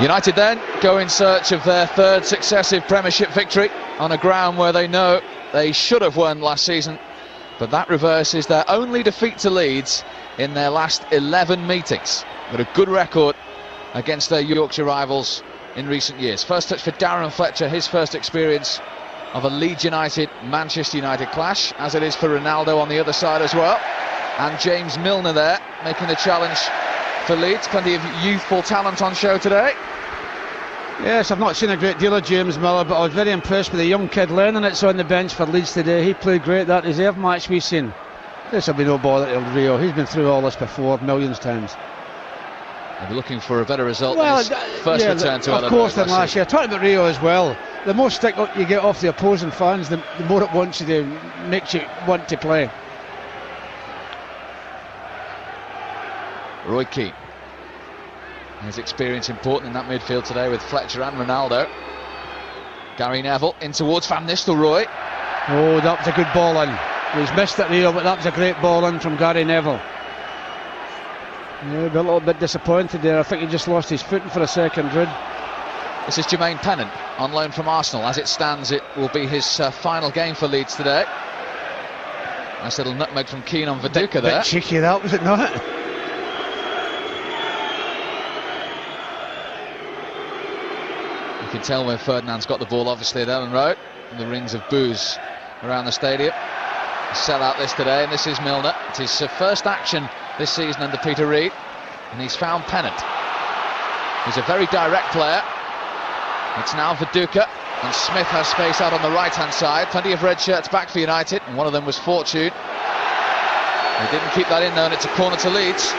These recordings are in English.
United then go in search of their third successive Premiership victory on a ground where they know they should have won last season, but that reverses their only defeat to Leeds in their last 11 meetings. But a good record against their Yorkshire rivals in recent years. First touch for Darren Fletcher, his first experience of a Leeds United Manchester United clash, as it is for Ronaldo on the other side as well. And James Milner there making the challenge for Leeds. Plenty of youthful talent on show today. Yes, I've not seen a great deal of James Milner, but I was very impressed with the young kid learning it's on the bench for Leeds today. He played great. That reserve match we've seen, this will be no bother to Rio. He's been through all this before millions of times. They'll be looking for a better result than his first return to of course, than last year. Talking about Rio as well, the more stick up you get off the opposing fans, the more it wants you to, makes you want to play. Roy Keane. His experience important in that midfield today with Fletcher and Ronaldo. Gary Neville in towards Van Nistelrooy. Oh, that was a good ball in. He's missed it, Rio, but that was a great ball in from Gary Neville. Yeah, a little bit disappointed there. I think he just lost his footing for a second, Rid. This is Jermaine Pennant on loan from Arsenal. As it stands, it will be his final game for Leeds today. Nice little nutmeg from Keane on Viduka there. Bit cheeky that, was it not? You can tell where Ferdinand's got the ball, obviously, at Ellen Road. And the rings of boos around the stadium. Sell out this today, and this is Milner. It's his first action this season under Peter Reid, and he's found Pennant. He's a very direct player. It's now Viduka, and Smith has space out on the right-hand side. Plenty of red shirts back for United, and one of them was Fortune. They didn't keep that in though, and it's a corner to Leeds.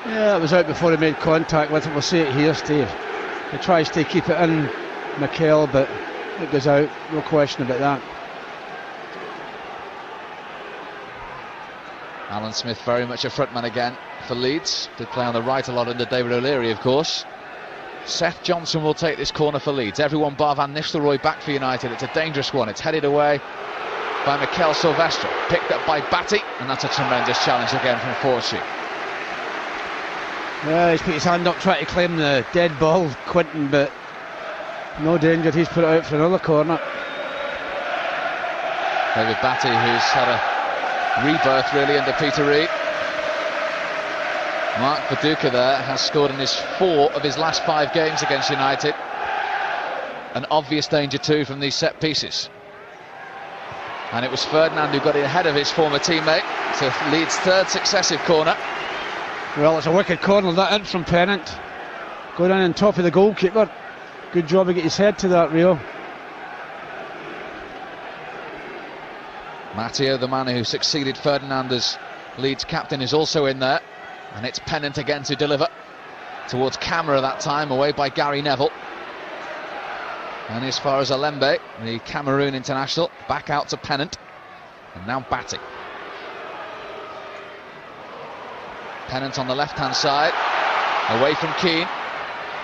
Yeah, it was out before he made contact with it. We'll see it here, Steve. He tries to keep it in, Mikel, but it goes out, no question about that. Alan Smith very much a frontman again for Leeds. Did play on the right a lot under David O'Leary, of course. Seth Johnson will take this corner for Leeds. Everyone bar Van Nistelrooy back for United. It's a dangerous one. It's headed away by Mikel Silvestre. Picked up by Batty, and that's a tremendous challenge again from Fortune. Yeah, he's put his hand up trying to claim the dead ball, Quinton, but no danger. He's put it out for another corner. David Batty, who's had a rebirth really under Peter Reid. Mark Viduka there has scored in his 4 of his last 5 games against United. An obvious danger too from these set pieces. And it was Ferdinand who got it ahead of his former teammate. So Leeds' third successive corner. Well, it's a wicked corner that in from Pennant. Going in on top of the goalkeeper. Good job to get his head to that, Rio. Matteo, the man who succeeded Ferdinand as Leeds captain, is also in there. And it's Pennant again to deliver towards camera that time, away by Gary Neville. And as far as Alembe, the Cameroon international, back out to Pennant. And now Batty. Pennant on the left-hand side, away from Keane.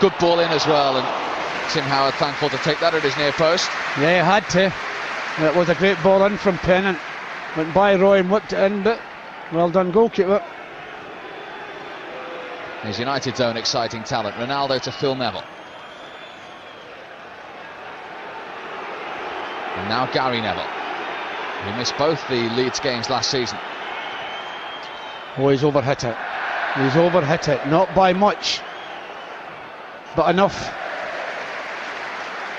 Good ball in as well, and Tim Howard thankful to take that at his near post. Yeah, he had to. It was a great ball in from Pennant. Went by Roy and whipped it in, but well done, goalkeeper. Here's United's own exciting talent, Ronaldo to Phil Neville. And now Gary Neville, who missed both the Leeds games last season. Oh, he's overhit it. He's overhit it, not by much, but enough.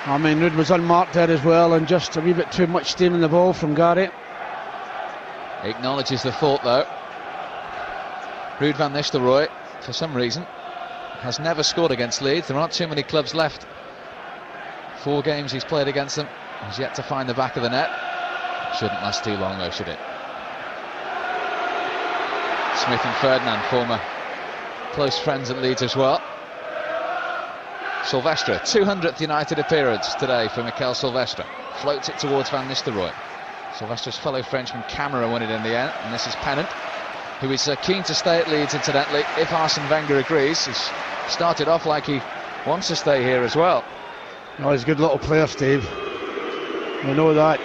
I mean, Rood was unmarked there as well, and just a wee bit too much steam in the ball from Gary. He acknowledges the thought though. Ruud van Nistelrooy, for some reason, has never scored against Leeds. There aren't too many clubs left. 4 games he's played against them. He's yet to find the back of the net. Shouldn't last too long though, should it? Smith and Ferdinand, former close friends at Leeds as well. Silvestre, 200th United appearance today for Mikel Silvestre. Floats it towards Van Nistelrooy. Silvestre's fellow Frenchman Camera won it in the end, and this is Pennant, who is keen to stay at Leeds, incidentally, if Arsene Wenger agrees. He's started off like he wants to stay here as well. Oh, he's a good little player, Steve. I know that.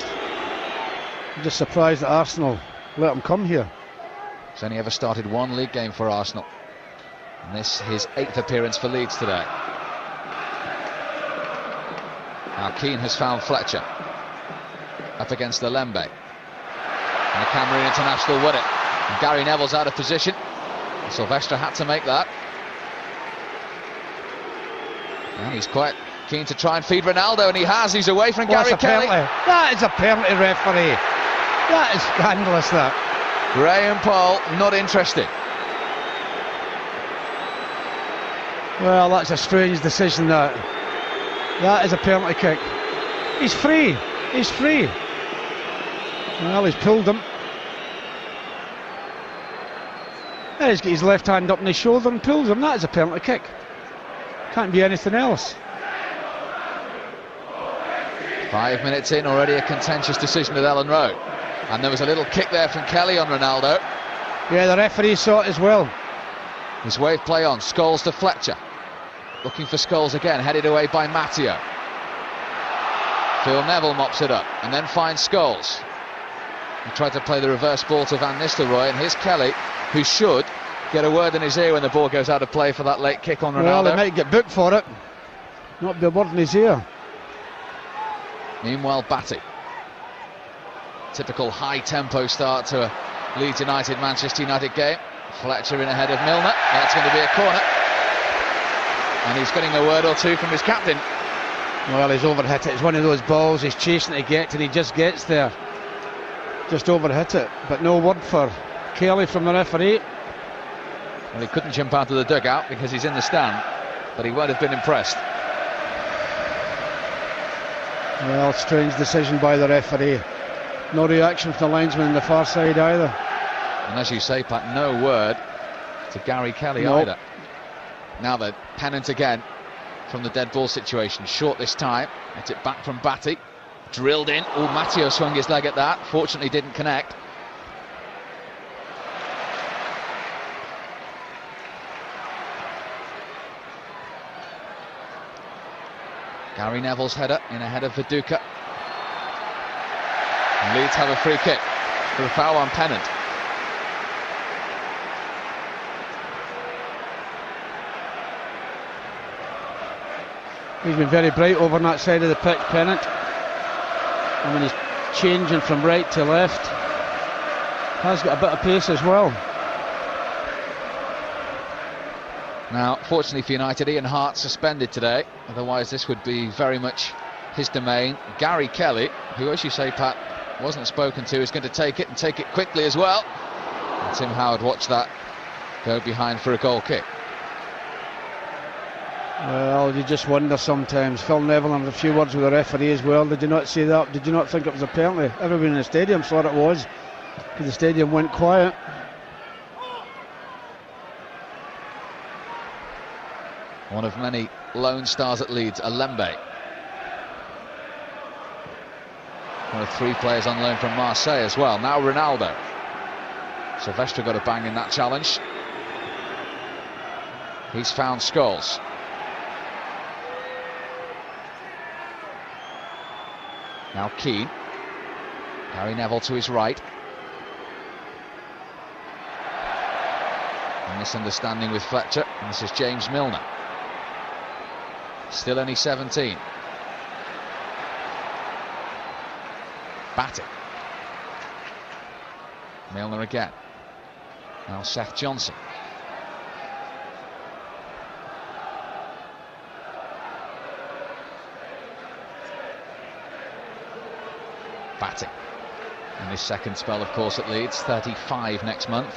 I'm just surprised that Arsenal let him come here. He's only ever started one league game for Arsenal, and this his 8th appearance for Leeds today. Now Keane has found Fletcher up against the Lembe, and the Cameroon international won it. And Gary Neville's out of position. Silvestre had to make that, and he's quite keen to try and feed Ronaldo, and he has. He's away from Gary Kelly. That is a penalty, referee. That is scandalous, that. Graham Paul not interested. Well, that's a strange decision, that. That is a penalty kick. He's free. He's free. Well, he's pulled him. Yeah, he's got his left hand up on his shoulder and pulls him. That is a penalty kick. Can't be anything else. 5 minutes in, already a contentious decision at Ellen Road. And there was a little kick there from Kelly on Ronaldo. Yeah, the referee saw it as well. His wave play on, Scholes to Fletcher. Looking for Scholes again, headed away by Matteo. Phil Neville mops it up and then finds Scholes. He tried to play the reverse ball to Van Nistelrooy, and here's Kelly, who should get a word in his ear when the ball goes out of play for that late kick on Ronaldo. Well, they might get booked for it. Not be a word in his ear. Meanwhile, Batty. Typical high-tempo start to a Leeds United Manchester United game. Fletcher in ahead of Milner. That's going to be a corner, and he's getting a word or two from his captain. Well, he's overhit it. It's one of those balls he's chasing to get, and he just gets there. Just overhit it, but no word for Kelly from the referee. Well, he couldn't jump out of the dugout because he's in the stand, but he would have been impressed. Well, strange decision by the referee. No reaction from the linesman on the far side either. And as you say, Pat, no word to Gary Kelly either. Now the pennant again from the dead ball situation. Short this time. It's it back from Batty. Drilled in. Oh, Matteo swung his leg at that. Fortunately didn't connect. Gary Neville's header in ahead of Viduka. And Leeds have a free kick for a foul on Pennant. He's been very bright over on that side of the pitch, Pennant. I mean, he's changing from right to left. Has got a bit of pace as well. Now, fortunately for United, Ian Hart suspended today. Otherwise, this would be very much his domain. Gary Kelly, who, as you say, Pat, wasn't spoken to, is going to take it and take it quickly as well. And Tim Howard watched that go behind for a goal kick. Well, you just wonder sometimes. Phil Neville had a few words with the referee as well. Did you not see that? Did you not think it was a penalty? Everyone in the stadium thought it was, because the stadium went quiet. One of many lone stars at Leeds, Alembe. One of 3 players on loan from Marseille as well. Now Ronaldo. Silvestre got a bang in that challenge. He's found Scholes. Now Keane. Gary Neville to his right. A misunderstanding with Fletcher, and this is James Milner. Still only 17. Batty. Milner again. Now Seth Johnson. Batty. In his second spell, of course, at Leeds. 35 next month.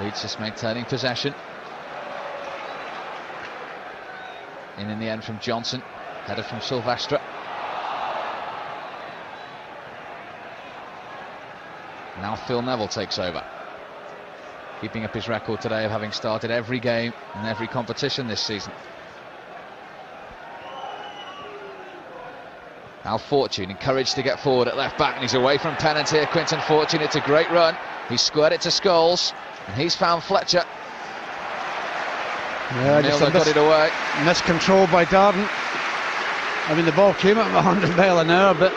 Leeds just maintaining possession. In the end from Johnson. Header from Silvestre. Now Phil Neville takes over. Keeping up his record today of having started every game and every competition this season. Now Fortune encouraged to get forward at left back, and he's away from Pennant here. Quinton Fortune, it's a great run. He squared it to Scholes, and he's found Fletcher. Yeah, Milner got it away. Miscontrol by Darden. I mean, the ball came at 100 mile an hour, but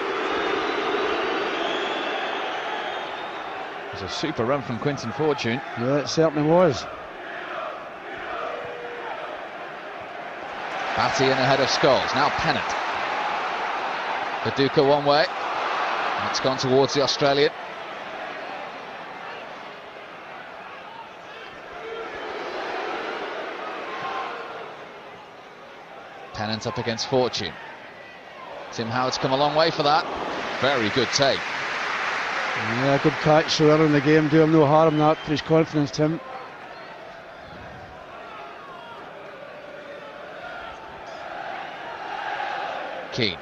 it was a super run from Quinton Fortune. Yeah, it certainly was. Batty in ahead of Scholes. Now Pennant. Viduka one way. It's gone towards the Australian. Pennant up against Fortune. Tim Howard's come a long way for that. Very good take. Yeah, good catch so early in the game. Do him no harm, that, for his confidence, Tim. Keane.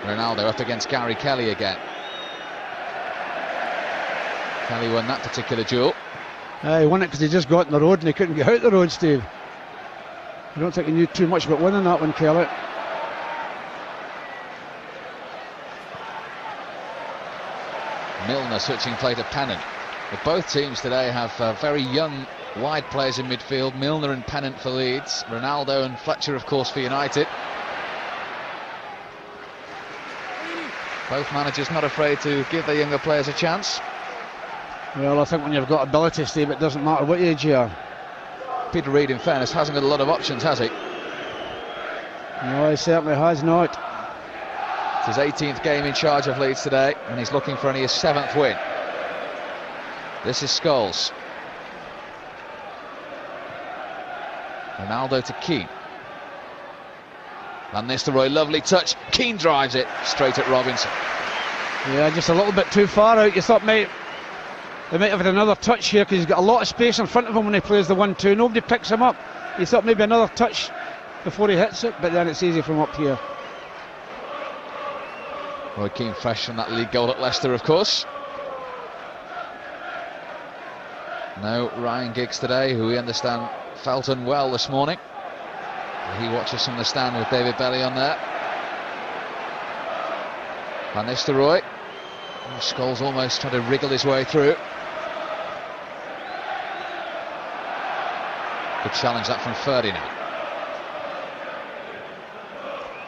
Ronaldo up against Gary Kelly again. Kelly won that particular duel. He won it because he just got in the road and he couldn't get out the road, Steve. I don't think he knew too much about winning that one, Kelly. Milner switching play to Pennant. But both teams today have very young wide players in midfield. Milner and Pennant for Leeds. Ronaldo and Fletcher, of course, for United. Both managers not afraid to give their younger players a chance. Well, I think when you've got ability, Steve, it doesn't matter what age you are. Peter Reid, in fairness, hasn't got a lot of options, has he? No, he certainly has not. It's his 18th game in charge of Leeds today, and he's looking for only his 7th win. This is Scholes. Ronaldo to Keane. Van Nistelrooy, lovely touch. Keane drives it straight at Robinson. Yeah, just a little bit too far out. You thought, mate, they might have had another touch here because he's got a lot of space in front of him when he plays the 1-2. Nobody picks him up. You thought maybe another touch before he hits it, but then it's easy from up here. Roy Keane fresh from that league goal at Leicester, of course. No Ryan Giggs today, who we understand felt unwell this morning. He watches from the stand with David Belly on there. Van Nistelrooy. Scholes almost trying to wriggle his way through. Good challenge that from Ferdinand.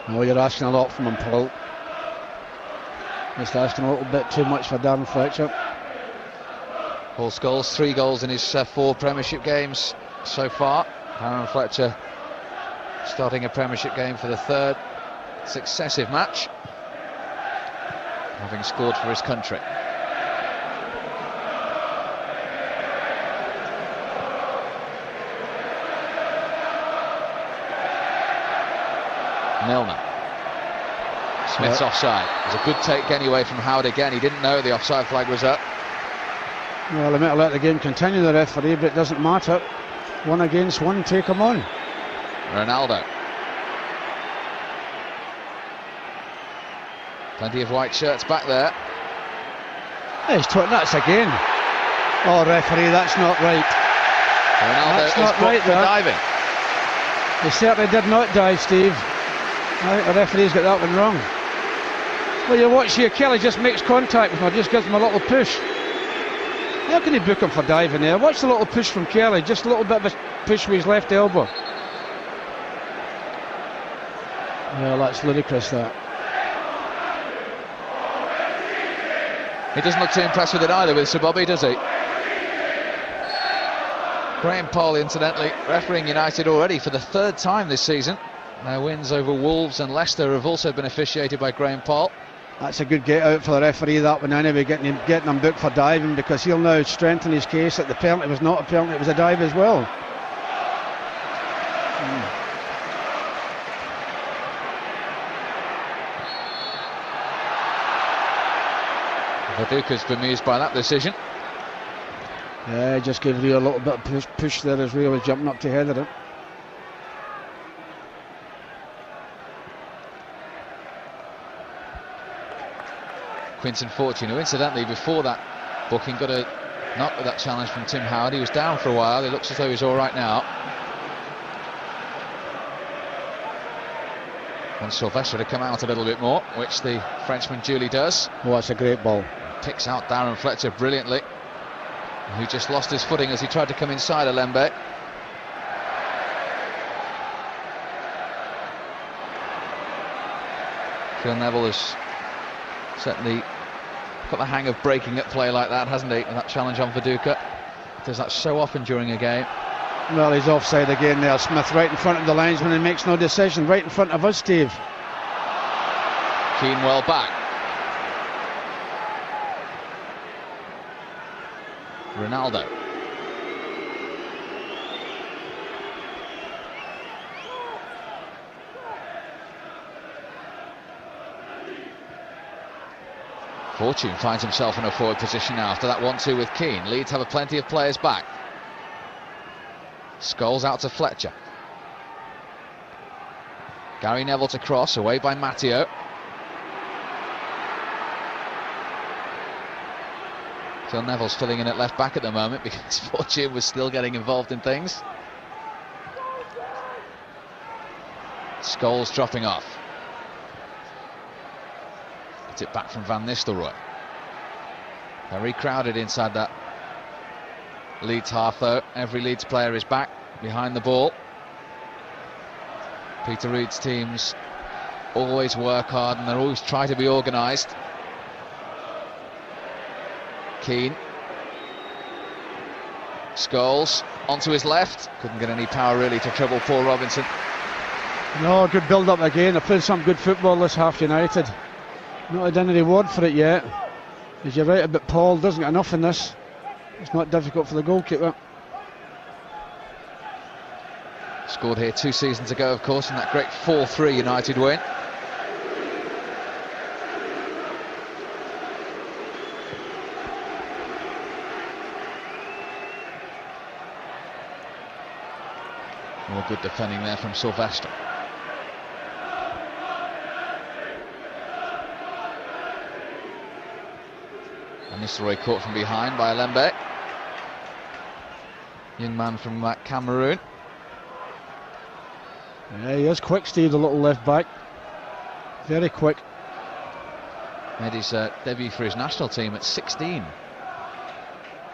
Oh, you're asking a lot from him, Paul. Just asking a little bit too much for Darren Fletcher. Paul Scholes, 3 goals in his 4 Premiership games so far. Darren Fletcher starting a Premiership game for the 3rd successive match, having scored for his country. Milner. Smith's offside. It was a good take anyway from Howard again. He didn't know the offside flag was up. Well, they might have let the game continue, the referee, but it doesn't matter. 1 against 1, take him on. Ronaldo. Plenty of white shirts back there. He's that's again. Oh, referee, that's not right. Ronaldo That's is not booked right for there. diving. He certainly did not dive, Steve. I think the referee's got that one wrong. Well, you watch here, Kelly just makes contact with him, just gives him a little push. How can he book him for diving there? Watch the little push from Kelly, just a little bit of a push with his left elbow. Well, that's ludicrous, that. He doesn't look too impressed with it either, with Sir Bobby, does he? Graham Poll, incidentally, refereeing United already for the 3rd time this season. Their wins over Wolves and Leicester have also been officiated by Graham Poll. That's a good get out for the referee, that one anyway, getting him booked for diving, because he'll now strengthen his case that the penalty was not a penalty, it was a dive as well. Viduka's bemused by that decision. Yeah, he just gave Rio a little bit of push there as Rio was jumping up to header it. Quinton Fortune, who incidentally before that booking got a knock with that challenge from Tim Howard. He was down for a while. It looks as though he's all right now. And Sylvester to come out a little bit more, which the Frenchman duly does. Oh, that's a great ball. Picks out Darren Fletcher brilliantly, who just lost his footing as he tried to come inside Alembe. Phil Neville has certainly got the hang of breaking at play like that, hasn't he? And that challenge on Viduka. Does that so often during a game. Well, he's offside again there, Smith, right in front of the linesman and makes no decision, right in front of us, Steve. Keane well back. Ronaldo. Fortune finds himself in a forward position now after that 1-2 with Keane. Leeds have plenty of players back. Scholes out to Fletcher. Gary Neville to cross, away by Matteo. Phil Neville's filling in at left back at the moment because Fortune was still getting involved in things. Scholes dropping off. Gets it back from Van Nistelrooy. Very crowded inside that Leeds half though. Every Leeds player is back behind the ball. Peter Reid's teams always work hard and they always try to be organised. Keane. Scholes onto his left. Couldn't get any power really to trouble Paul Robinson. No, good build-up again. They've played some good football this half, United. Not had any reward for it yet. As you're right about Paul, doesn't get enough in this. It's not difficult for the goalkeeper. Scored here 2 seasons ago, of course, in that great 4-3 United win. More good defending there from Sylvester. And Nistelrooy caught from behind by Alembe. Young man from Cameroon. Yeah, he is quick, Steve, the little left back. Very quick. Made his debut for his national team at 16.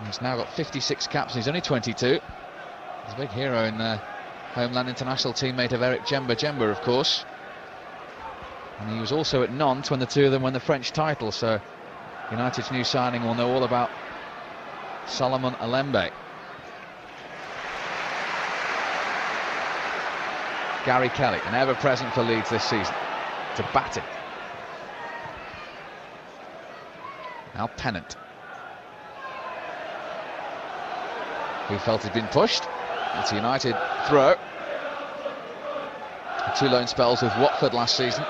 He's now got 56 caps and he's only 22. He's a big hero in the Homeland international teammate of Eric Djemba, of course. And he was also at Nantes when the two of them won the French title, so United's new signing will know all about Solomon Alembe. Gary Kelly, an ever-present for Leeds this season, to Batty. Now Pennant. Who felt he'd been pushed. It's a United throw. 2 loan spells with Watford last season.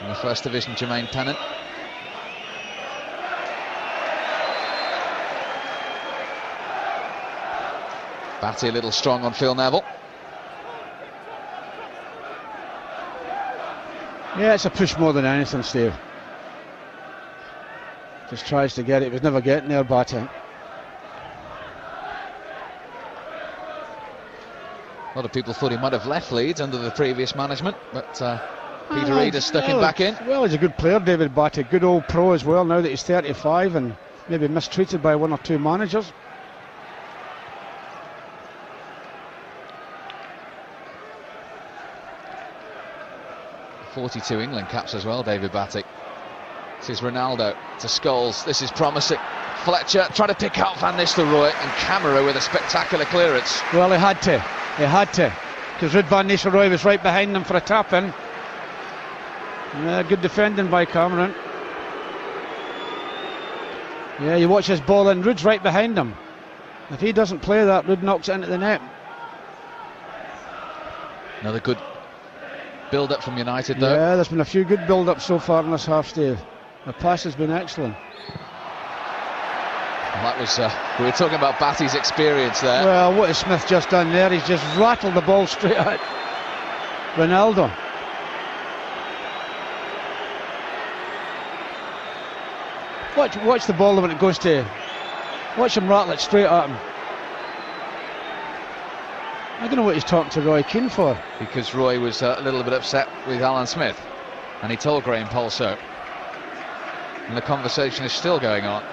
In the First Division, Jermaine Pennant. Batty a little strong on Phil Neville. Yeah, it's a push more than anything, Steve. Just tries to get it, was never getting there, Batty. A lot of people thought he might have left Leeds under the previous management, but Peter Reid has stuck him back in. Well, he's a good player, David Batty, good old pro as well, now that he's 35 and maybe mistreated by 1 or 2 managers. .42 England caps as well, David Batty. This is Ronaldo to Scholes. This is promising. Fletcher trying to pick out Van Nistelrooy, and Camera with a spectacular clearance. Well, he had to, because Ruud Van Nistelrooy was right behind him for a tap-in. Yeah, good defending by Cameron. Yeah, you watch this ball in, Ruud's right behind him. If he doesn't play that, Ruud knocks it into the net. Another good build-up from United, though. Yeah, there's been a few good build-ups so far in this half, Steve. The pass has been excellent. Well, that was, we were talking about Batty's experience there. Well, what has Smith just done there? He's just rattled the ball straight at Ronaldo. Watch the ball when it goes to... Watch him rattle it straight at him. I don't know what he's talking to Roy Keane for. Because Roy was a little bit upset with Alan Smith, and he told Graham Poll so. And the conversation is still going on.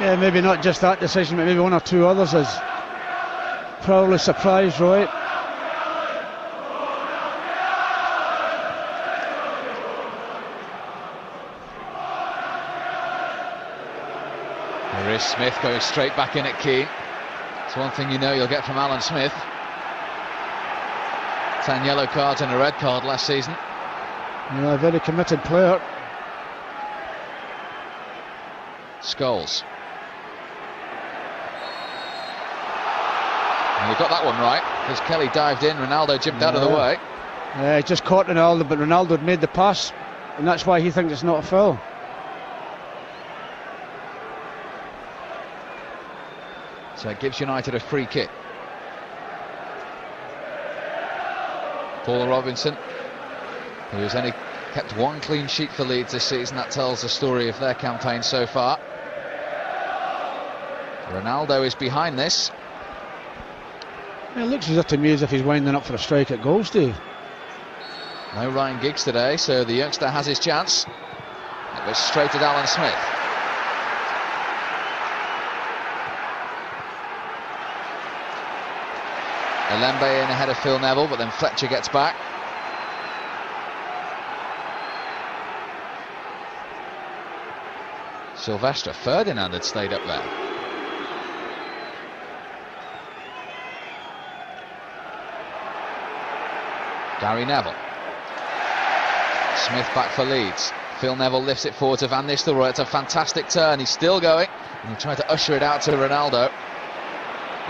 Yeah, maybe not just that decision, but maybe one or two others has probably surprised Roy. There is Smith going straight back in at Keane. It's one thing you know you'll get from Alan Smith. 10 yellow cards and a red card last season. Yeah, a very committed player. Scholes. And he got that one right, because Kelly dived in, Ronaldo jibbed out of the way. Yeah, he just caught Ronaldo, but Ronaldo had made the pass, and that's why he thinks it's not a foul. So it gives United a free kick. Paul Robinson, who has only kept one clean sheet for Leeds this season. That tells the story of their campaign so far. Ronaldo is behind this. It looks as if to me as if he's winding up for a strike at goal, Steve. No Ryan Giggs today, so the youngster has his chance. It was straight at Alan Smith. Lembe in ahead of Phil Neville, but then Fletcher gets back. Sylvester Ferdinand had stayed up there. Gary Neville. Smith back for Leeds. Phil Neville lifts it forward to Van Nistelrooy. It's a fantastic turn. He's still going. And he tried to usher it out to Ronaldo.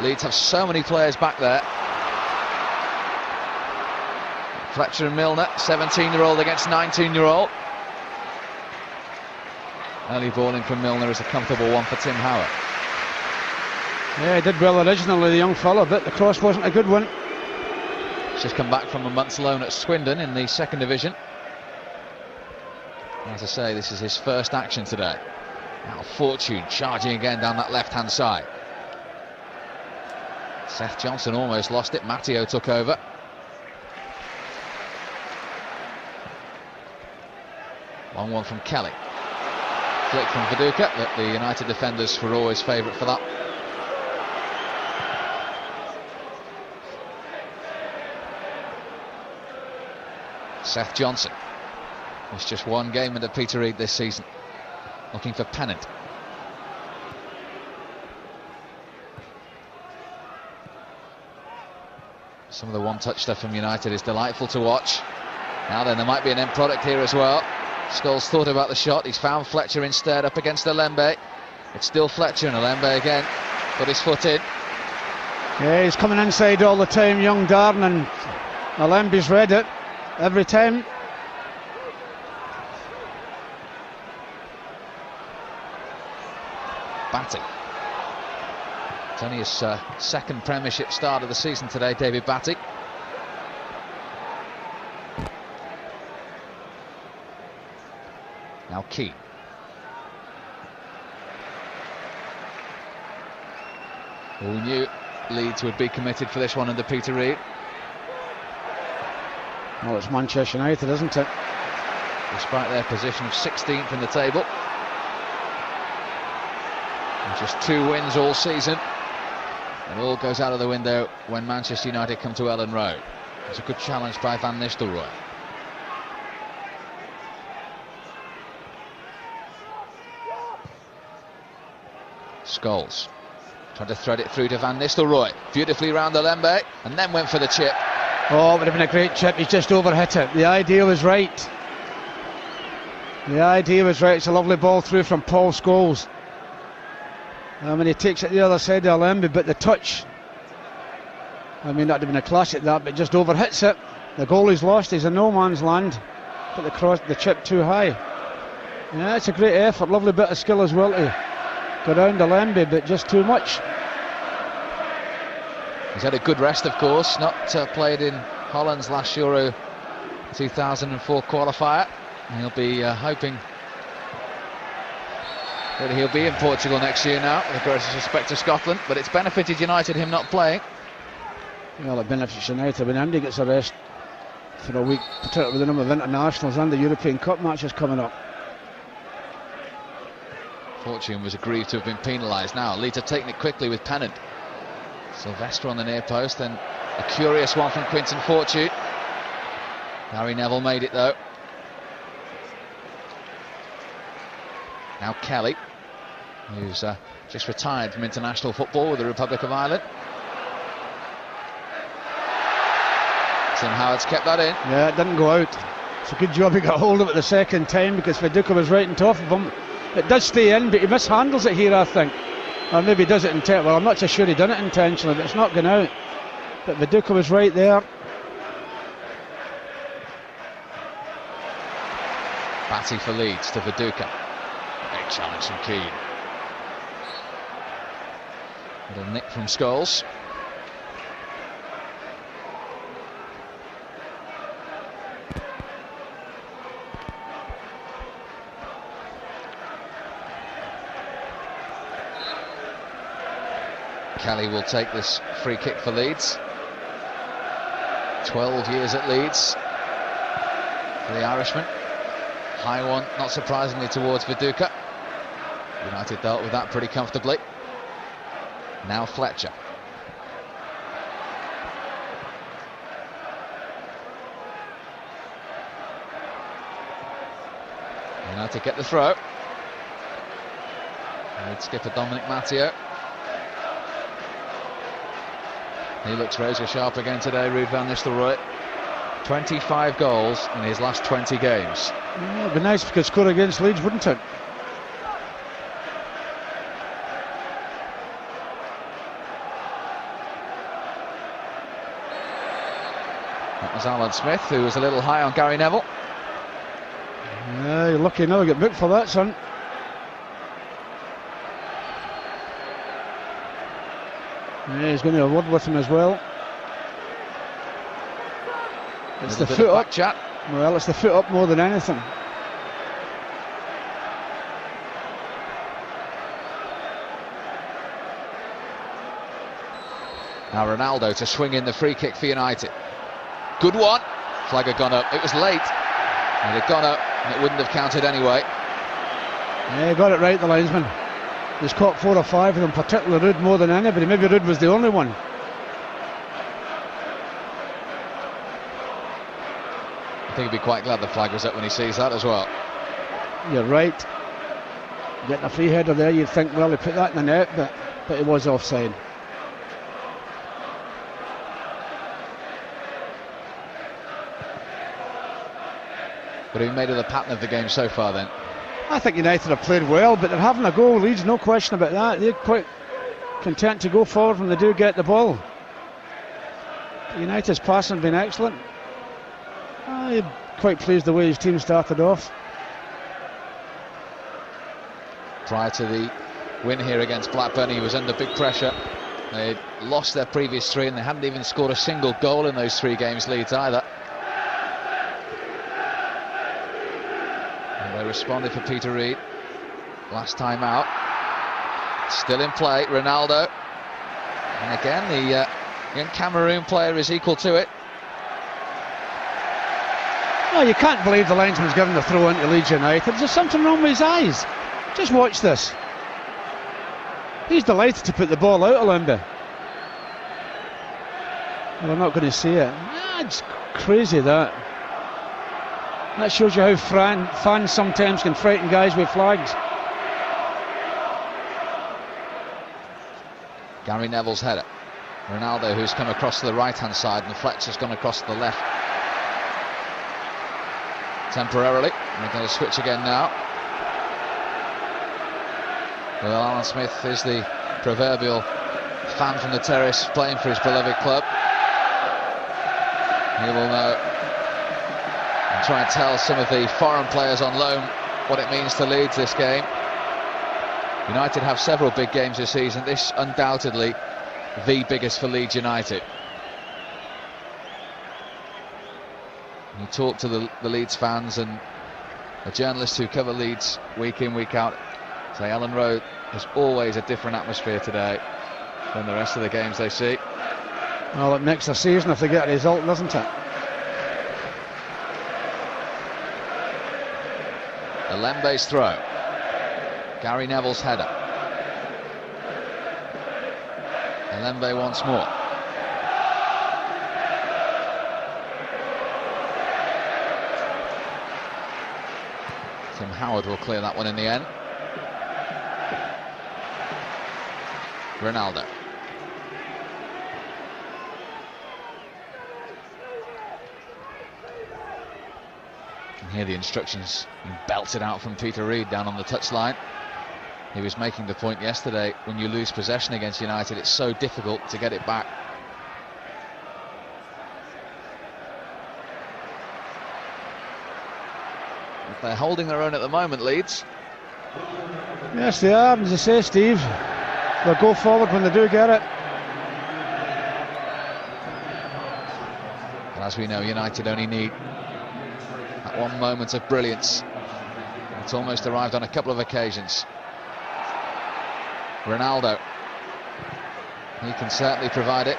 Leeds have so many players back there. Fletcher and Milner, 17-year-old against 19-year-old. Early ball in from Milner is a comfortable one for Tim Howard. Yeah, he did well originally, the young fella, but the cross wasn't a good one. He's just come back from a month's loan at Swindon in the second division. As I say, this is his first action today. Now Fortune charging again down that left-hand side. Seth Johnson almost lost it. Matteo took over. Long one from Kelly. Flick from Viduka, but the United defenders were always favourite for that. Seth Johnson. It's just one game under Peter Reid this season. Looking for pennant. Some of the one-touch stuff from United is delightful to watch. Now then, there might be an end product here as well. Scholes thought about the shot. He's found Fletcher instead up against Lembe. It's still Fletcher, and Lembe again put his foot in. Yeah, he's coming inside all the time, young Darren, and Lembe's read it every time. Batty. It's only his second Premiership start of the season today, David Batty. Now Keane. Who knew Leeds would be committed for this one under Peter Reid? Well, it's Manchester United, isn't it? Despite their position of 16th in the table. And just 2 wins all season. It all goes out of the window when Manchester United come to Ellen Road. It's a good challenge by Van Nistelrooy. Scholes tried to thread it through to Van Nistelrooy. Beautifully round the Lembe, and then went for the chip. Oh, it would have been a great chip. He's just overhit it. The idea was right. The idea was right. It's a lovely ball through from Paul Scholes. I mean, he takes it the other side of Lembe, but the touch, I mean, that would have been a classic, that, but just overhits it. The goalie's lost. He's in no man's land. Put the chip too high. Yeah, it's a great effort. Lovely bit of skill as well to go down to Lembe, but just too much. He's had a good rest, of course. Not played in Holland's last Euro 2004 qualifier. He'll be hoping that he'll be in Portugal next year now, with the greatest respect to Scotland, but it's benefited United him not playing. Well, it benefits United when Andy gets a rest for a week, particularly with the number of internationals and the European Cup matches coming up. Fortune was aggrieved to have been penalised. Now Leeds have taken it quickly with Pennant. Sylvester on the near post, then a curious one from Quinton Fortune. Gary Neville made it though. Now Kelly, who's just retired from international football with the Republic of Ireland. Tim Howard's kept that in. Yeah, it didn't go out. It's a good job he got hold of it the second time, because Viduka was right on top of him. It does stay in, but he mishandles it here, I think. Or maybe he does it intentionally. Well, I'm not so sure he done it intentionally, but it's not going out. But Viduka was right there. Batty for Leeds to Viduka. Big challenge from Keane. Little nick from Scholes. Kelly will take this free kick for Leeds. 12 years at Leeds for the Irishman. High one, not surprisingly, towards Viduka. United dealt with that pretty comfortably. Now Fletcher. United get the throw. Leeds skipper Dominic Matteo. He looks razor sharp again today, Ruud van Nistelrooy. 25 goals in his last 20 games. Yeah, it'd be nice if he could score against Leeds, wouldn't it? That was Alan Smith, who was a little high on Gary Neville. Yeah, you're lucky now to get booked for that, son. Yeah, he's going to have a word with him as well. It's the foot up. Chat. Well, it's the foot up more than anything. Now Ronaldo to swing in the free kick for United. Good one. Flag had gone up. It was late. And it had gone up, and it wouldn't have counted anyway. Yeah, got it right, the linesman. He's caught 4 or 5 of them, particularly Ruud more than anybody. Maybe Ruud was the only one. I think he'd be quite glad the flag was up when he sees that as well. You're right. Getting a free header there, you'd think, well, he put that in the net, but it was offside. What have you made of the pattern of the game so far then? I think United have played well, but they're having a go. Leeds, no question about that. They're quite content to go forward when they do get the ball. United's passing has been excellent. I'm quite pleased the way his team started off. Prior to the win here against Blackburn, he was under big pressure. They'd lost their previous 3 and they hadn't even scored a single goal in those 3 games, Leeds, either. And they responded for Peter Reid last time out. Still in play, Ronaldo. And again, the young Cameroon player is equal to it. Oh, you can't believe the linesman's given the throw into Leeds United. There's something wrong with his eyes. Just watch this. He's delighted to put the ball out, Olimba. We're not going to see it. It's crazy, that. That shows you how fans sometimes can frighten guys with flags. Gary Neville's header. Ronaldo, who's come across to the right-hand side, and Fletcher's gone across to the left. Temporarily. They're going to switch again now. Well, Alan Smith is the proverbial fan from the terrace playing for his beloved club. He will know and try and tell some of the foreign players on loan what it means to Leeds this game. United have several big games this season. This undoubtedly the biggest for Leeds United. You talk to the Leeds fans and the journalists who cover Leeds week in, week out, say Ellen Road has always a different atmosphere today than the rest of the games they see. Well, it makes the season if they get a result, doesn't it? Alembe's throw. Gary Neville's header. Elenbe once more. Tim Howard will clear that one in the end. Ronaldo. You can hear the instructions being belted out from Peter Reid down on the touchline. He was making the point yesterday, when you lose possession against United, it's so difficult to get it back. They're holding their own at the moment, Leeds. Yes, they are, as I say, Steve. They'll go forward when they do get it. And as we know, United only need that one moment of brilliance. It's almost arrived on a couple of occasions. Ronaldo. He can certainly provide it.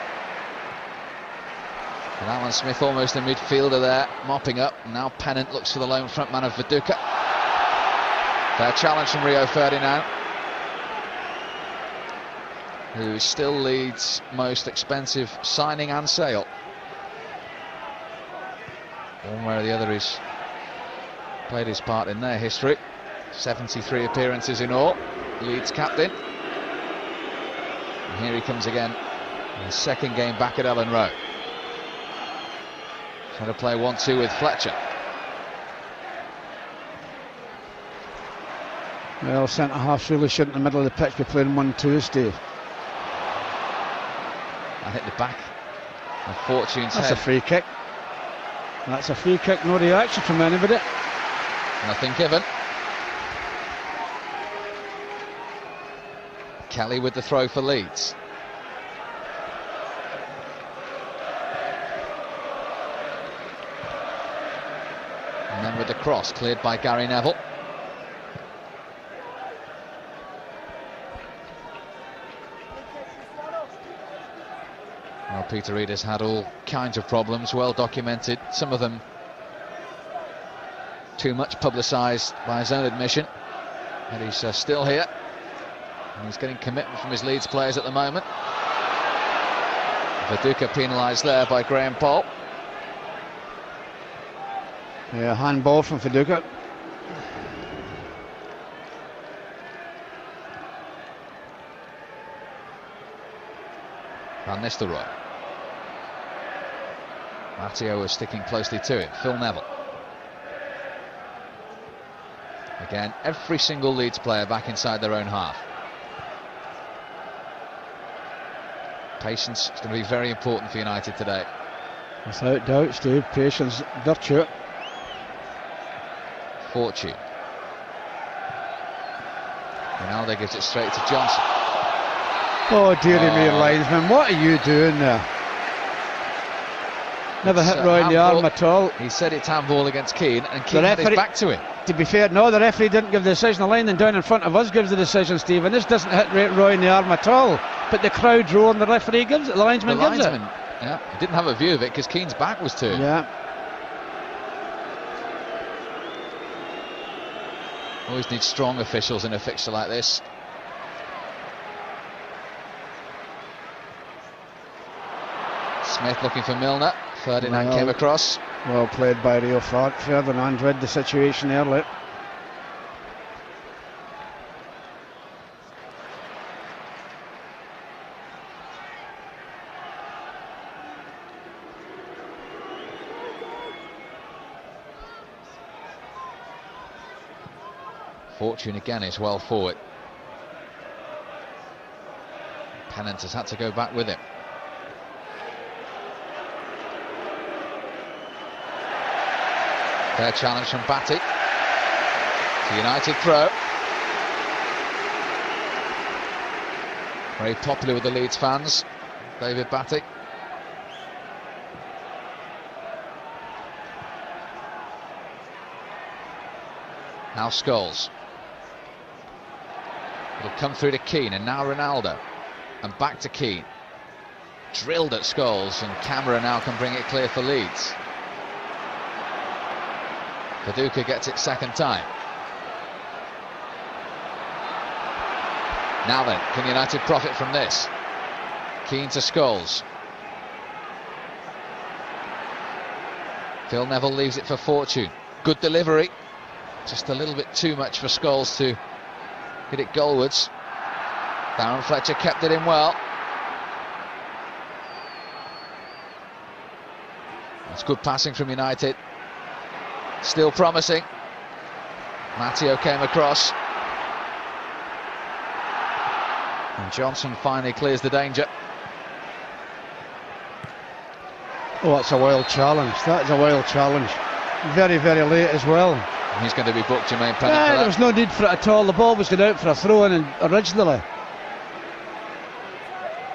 And Alan Smith almost a midfielder there, mopping up. Now Pennant looks for the lone frontman of Viduka. Fair challenge from Rio Ferdinand, who still Leeds' most expensive signing and sale. One way or the other, he's played his part in their history. 73 appearances in all, Leeds captain. And here he comes again in his second game back at Ellen Road. Trying to play 1-2 with Fletcher. Well, centre-halves really shouldn't in the middle of the pitch be playing 1-2, Steve. I hit the back of Fortune's head. That's a free kick. That's a free kick, no reaction from anybody. Nothing given. Kelly with the throw for Leeds. And then with the cross, cleared by Gary Neville. Well, Peter Reid has had all kinds of problems, well documented, some of them too much publicised by his own admission. And he's still here. And he's getting commitment from his Leeds players at the moment. Viduka penalised there by Graham Poll. Yeah, handball from Viduka. Van Nistelrooy. Matteo was sticking closely to him. Phil Neville. Again, every single Leeds player back inside their own half. Patience is going to be very important for United today. Without doubt, Steve. Patience, virtue. Fortune. Ronaldo gives it straight to Johnson. Oh, dearie me, linesman, what are you doing there? Never hit Roy in the arm at all. He said it's handball against Keane, and Keane had his back to him. To be fair, no, the referee didn't give the decision. The lineman down in front of us gives the decision, Steve, and this doesn't hit Roy in the arm at all. But the crowd roar and the referee gives it, the linesman gives it. Yeah, he didn't have a view of it because Keane's back was to him. Yeah. Always need strong officials in a fixture like this. Smith looking for Milner. Ferdinand came across. Well played by Rio Ferdinand, read the situation early. Fortune again is well forward. Pennant has had to go back with him. Fair challenge from Batty. It's a United throw. Very popular with the Leeds fans, David Batty. Now Scholes. It'll come through to Keane, and now Ronaldo. And back to Keane. Drilled at Scholes, and Camera now can bring it clear for Leeds. Viduka gets it second time. Now then, can United profit from this? Keane to Scholes. Phil Neville leaves it for Fortune. Good delivery. Just a little bit too much for Scholes to hit it goalwards. Darren Fletcher kept it in well. That's good passing from United. Still promising. Matteo came across. And Johnson finally clears the danger. Oh, that's a wild challenge. That is a wild challenge. Very, very late as well. And he's going to be booked, Jermaine Pennant. Yeah, there was no need for it at all. The ball was going out for a throw-in originally.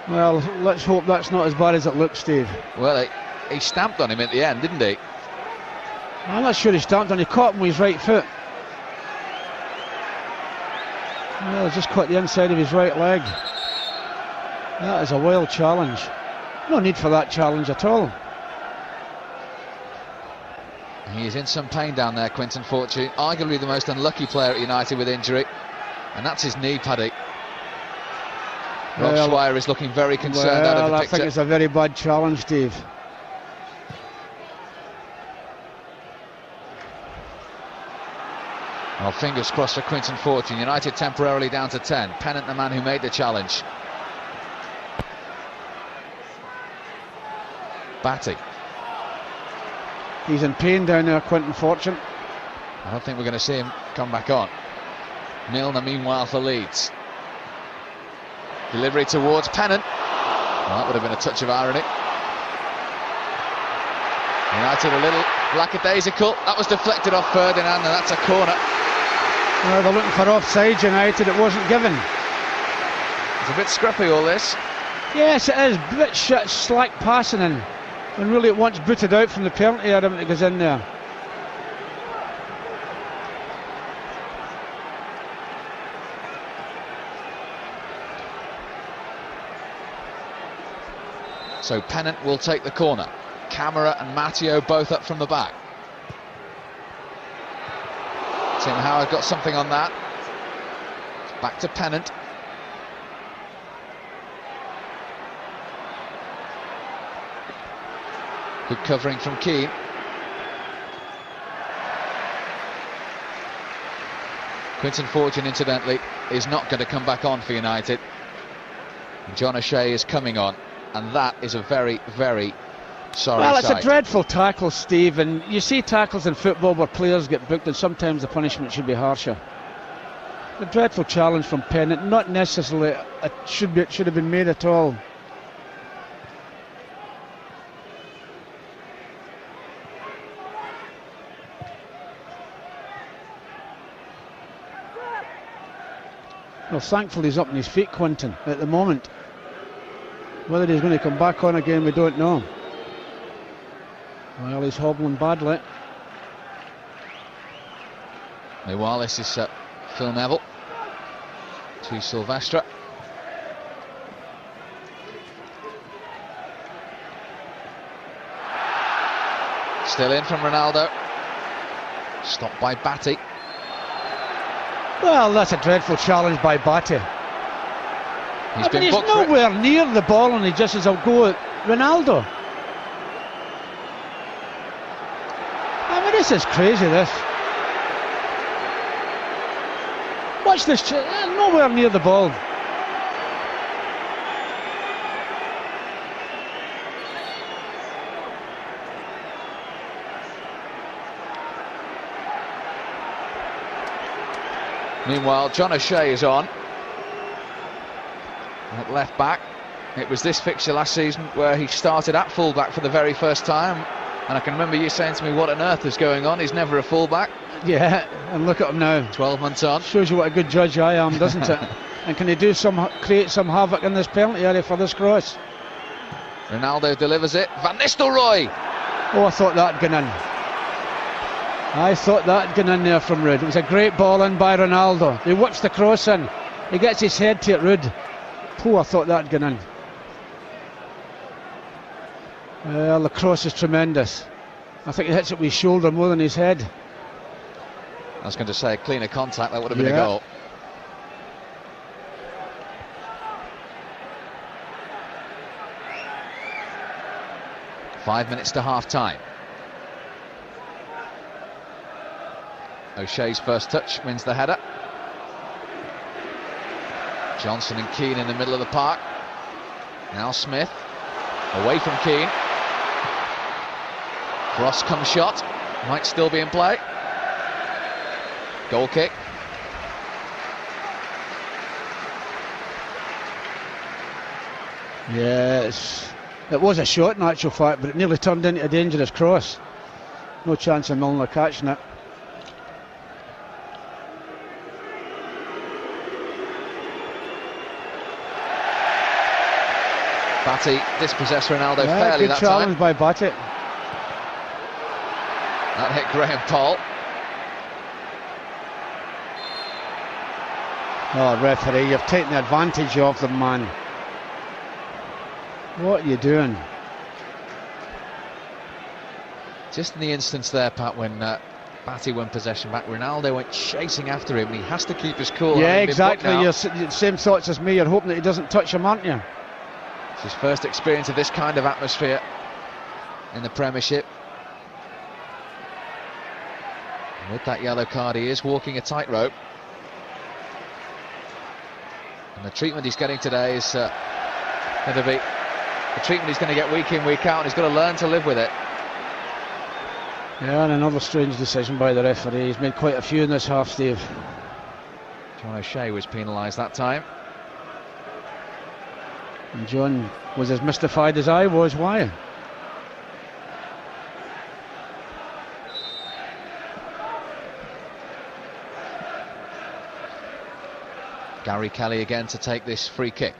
Well, let's hope that's not as bad as it looks, Steve. Well, he stamped on him at the end, didn't he? I'm not sure he stamped on him. He caught him with his right foot. Well, just caught the inside of his right leg. That is a wild challenge. No need for that challenge at all. He is in some pain down there, Quinton Fortune. Arguably the most unlucky player at United with injury. And that's his knee, Paddy. Rob Swire is looking very concerned out of the picture. I think it's a very bad challenge, Steve. Well, fingers crossed for Quinton Fortune. United temporarily down to 10. Pennant, the man who made the challenge. Batty. He's in pain down there, Quinton Fortune. I don't think we're going to see him come back on. Milner, meanwhile, for Leeds. Delivery towards Pennant. Well, that would have been a touch of irony. United a little lackadaisical. That was deflected off Ferdinand, and that's a corner. Well, they're looking for offside, United. It wasn't given. It's a bit scruffy, all this. Yes, it is. A bit slack passing in. When really it wants booted out from the penalty area when it goes in there. So Pennant will take the corner. Camara and Matteo both up from the back. Tim Howard got something on that. Back to Pennant. Good covering from Keane. Quinton Fortune, incidentally, is not going to come back on for United. John O'Shea is coming on, and that is a very, very sorry Well, it's sight. a dreadful tackle, Steve, and you see tackles in football where players get booked, and sometimes the punishment should be harsher. A dreadful challenge from Pennant, not necessarily it should have been made at all. Well, thankfully he's up on his feet, Quinton, at the moment. Whether he's going to come back on again, we don't know. Well, he's hobbling badly. Meanwhile, this is Phil Neville to Silvestre. Still in from Ronaldo. Stopped by Batty. Well, that's a dreadful challenge by Batty. He's nowhere near the ball, and he just says, "I'll go at Ronaldo." I mean, this is crazy, this. Watch this, nowhere near the ball. Meanwhile, John O'Shea is on at left back. It was this fixture last season where he started at full back for the very first time, and I can remember you saying to me, what on earth is going on? He's never a full back. Yeah, and look at him now. 12 months on. Shows you what a good judge I am, doesn't it? And can he create some havoc in this penalty area for this cross? Ronaldo delivers it. Van Nistelrooy! Oh, I thought that had gone in. I thought that had gone in there from Ruud. It was a great ball in by Ronaldo. He whips the cross in. He gets his head to it, Ruud. Oh, I thought that had gone in. Well, the cross is tremendous. I think he hits it with his shoulder more than his head. I was going to say, cleaner contact, that would have been a goal. 5 minutes to half-time. O'Shea's first touch wins the header. Johnson and Keane in the middle of the park. Now Smith, away from Keane. Cross come shot, might still be in play. Goal kick. Yes, it was a shot in actual fact, but it nearly turned into a dangerous cross. No chance of Milner catching it. Batty dispossessed Ronaldo fairly that time. Good challenge by Batty. That hit Graham Poll. Oh, referee, you've taken the advantage of them, man. What are you doing? Just in the instance there, Pat, when Batty won possession back, Ronaldo went chasing after him. He has to keep his cool. Yeah, exactly. You're same thoughts as me. You're hoping that he doesn't touch him, aren't you? It's his first experience of this kind of atmosphere in the Premiership. And with that yellow card, he is walking a tightrope. And the treatment he's getting today is going to be the treatment he's going to get week in, week out, and he's got to learn to live with it. Yeah, and another strange decision by the referee. He's made quite a few in this half, Steve. John O'Shea was penalised that time. And John was as mystified as I was. Why? Gary Kelly again to take this free kick.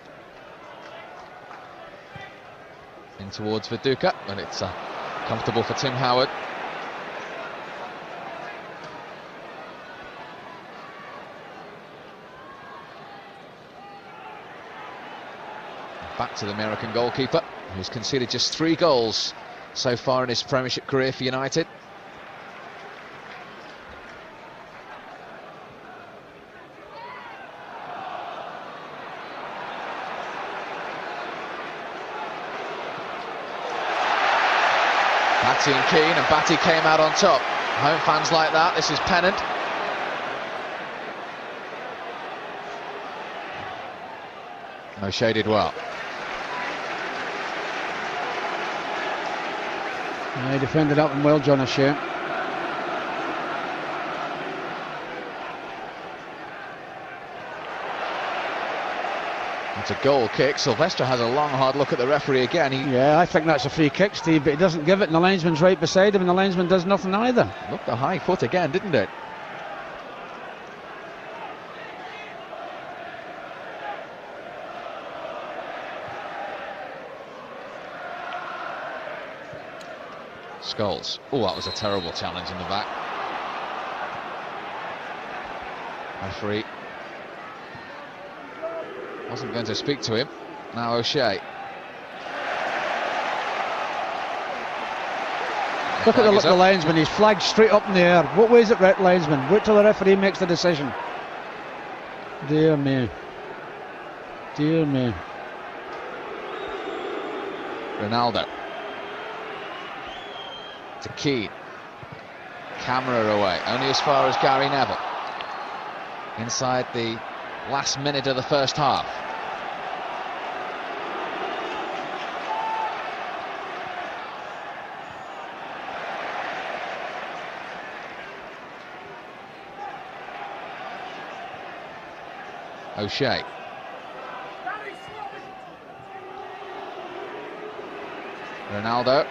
In towards Viduka, and it's comfortable for Tim Howard. Back to the American goalkeeper, who's conceded just 3 goals so far in his Premiership career for United. Batty and Keane, and Batty came out on top. Home fans like that. This is Pennant. O'Shea did well. Yeah, he defended up and well, John O'Shea. It's a goal kick. Sylvester has a long, hard look at the referee again. Yeah, I think that's a free kick, Steve, but he doesn't give it, and the linesman's right beside him, and the linesman does nothing either. Looked a high foot again, didn't it? Scholes. Oh, that was a terrible challenge in the back. Referee wasn't going to speak to him. Now O'Shea. Look at the linesman, he's flagged straight up in the air. What way is it, linesman? Wait till the referee makes the decision. Dear me. Dear me. Ronaldo. To Keane. Camera away, only as far as Gary Neville. Inside the last minute of the first half. O'Shea. Ronaldo.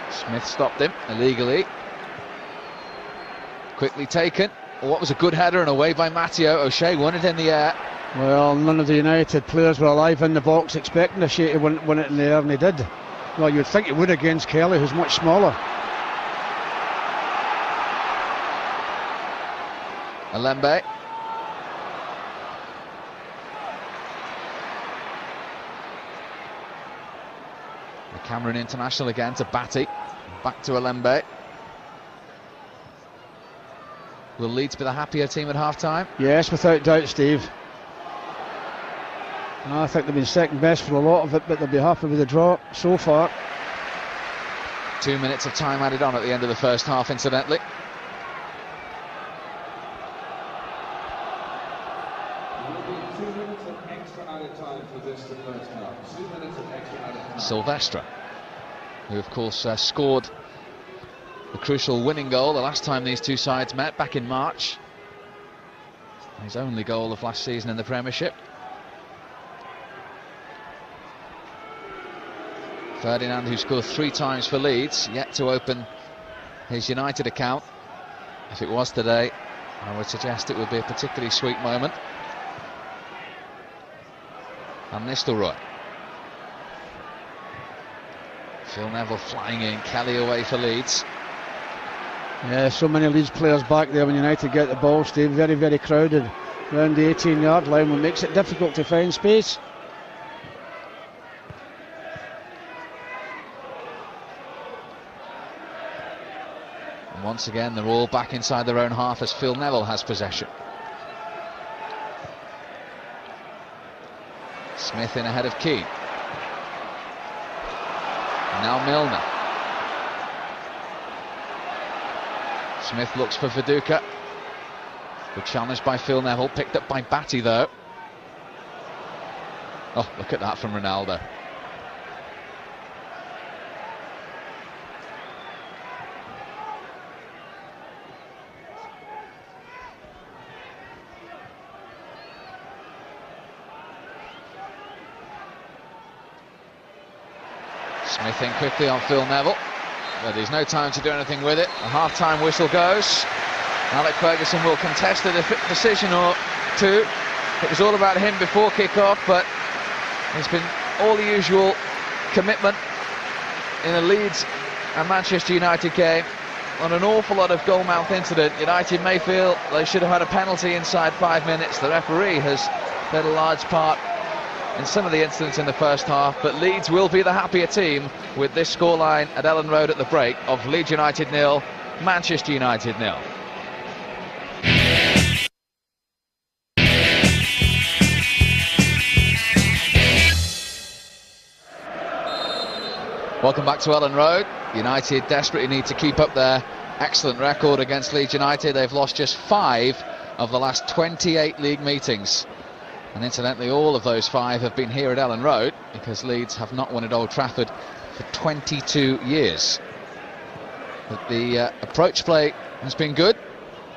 Smith stopped him illegally. Quickly taken. What was a good header and away by Matteo. O'Shea won it in the air. Well, none of the United players were alive in the box expecting O'Shea to win it in the air, and he did. Well, you'd think he would against Kelly, who's much smaller. Alembe. The Cameroon international again to Batty. Back to Alembe. Will Leeds be the happier team at half-time? Yes, without doubt, Steve. I think they've been second best for a lot of it, but they'll be happy with the draw so far. 2 minutes of time added on at the end of the first half, incidentally. Silvestre, who of course scored the crucial winning goal the last time these two sides met back in March. His only goal of last season in the Premiership. Ferdinand, who scored 3 times for Leeds, yet to open his United account. If it was today, I would suggest it would be a particularly sweet moment. Van Nistelrooy. Phil Neville flying in, Kelly away for Leeds. Yeah, so many Leeds players back there when United get the ball, Steve. Very, very crowded around the 18-yard line, what makes it difficult to find space. And once again, they're all back inside their own half as Phil Neville has possession. Smith in ahead of Key. Now Milner. Smith looks for Viduka. Good challenge by Phil Neville, picked up by Batty though. Oh, look at that from Ronaldo. Smith in quickly on Phil Neville, but there's no time to do anything with it. A half-time whistle goes. Alec Ferguson will contest a decision or two. It was all about him before kick-off, but there's been all the usual commitment in a Leeds and Manchester United game on an awful lot of goalmouth incident. United may feel they should have had a penalty inside 5 minutes. The referee has played a large part in some of the incidents in the first half, but Leeds will be the happier team with this scoreline at Ellen Road at the break of Leeds United 0, Manchester United 0. Welcome back to Ellen Road. United desperately need to keep up their excellent record against Leeds United. They've lost just 5 of the last 28 league meetings. And incidentally, all of those 5 have been here at Ellen Road, because Leeds have not won at Old Trafford for 22 years. But the approach play has been good,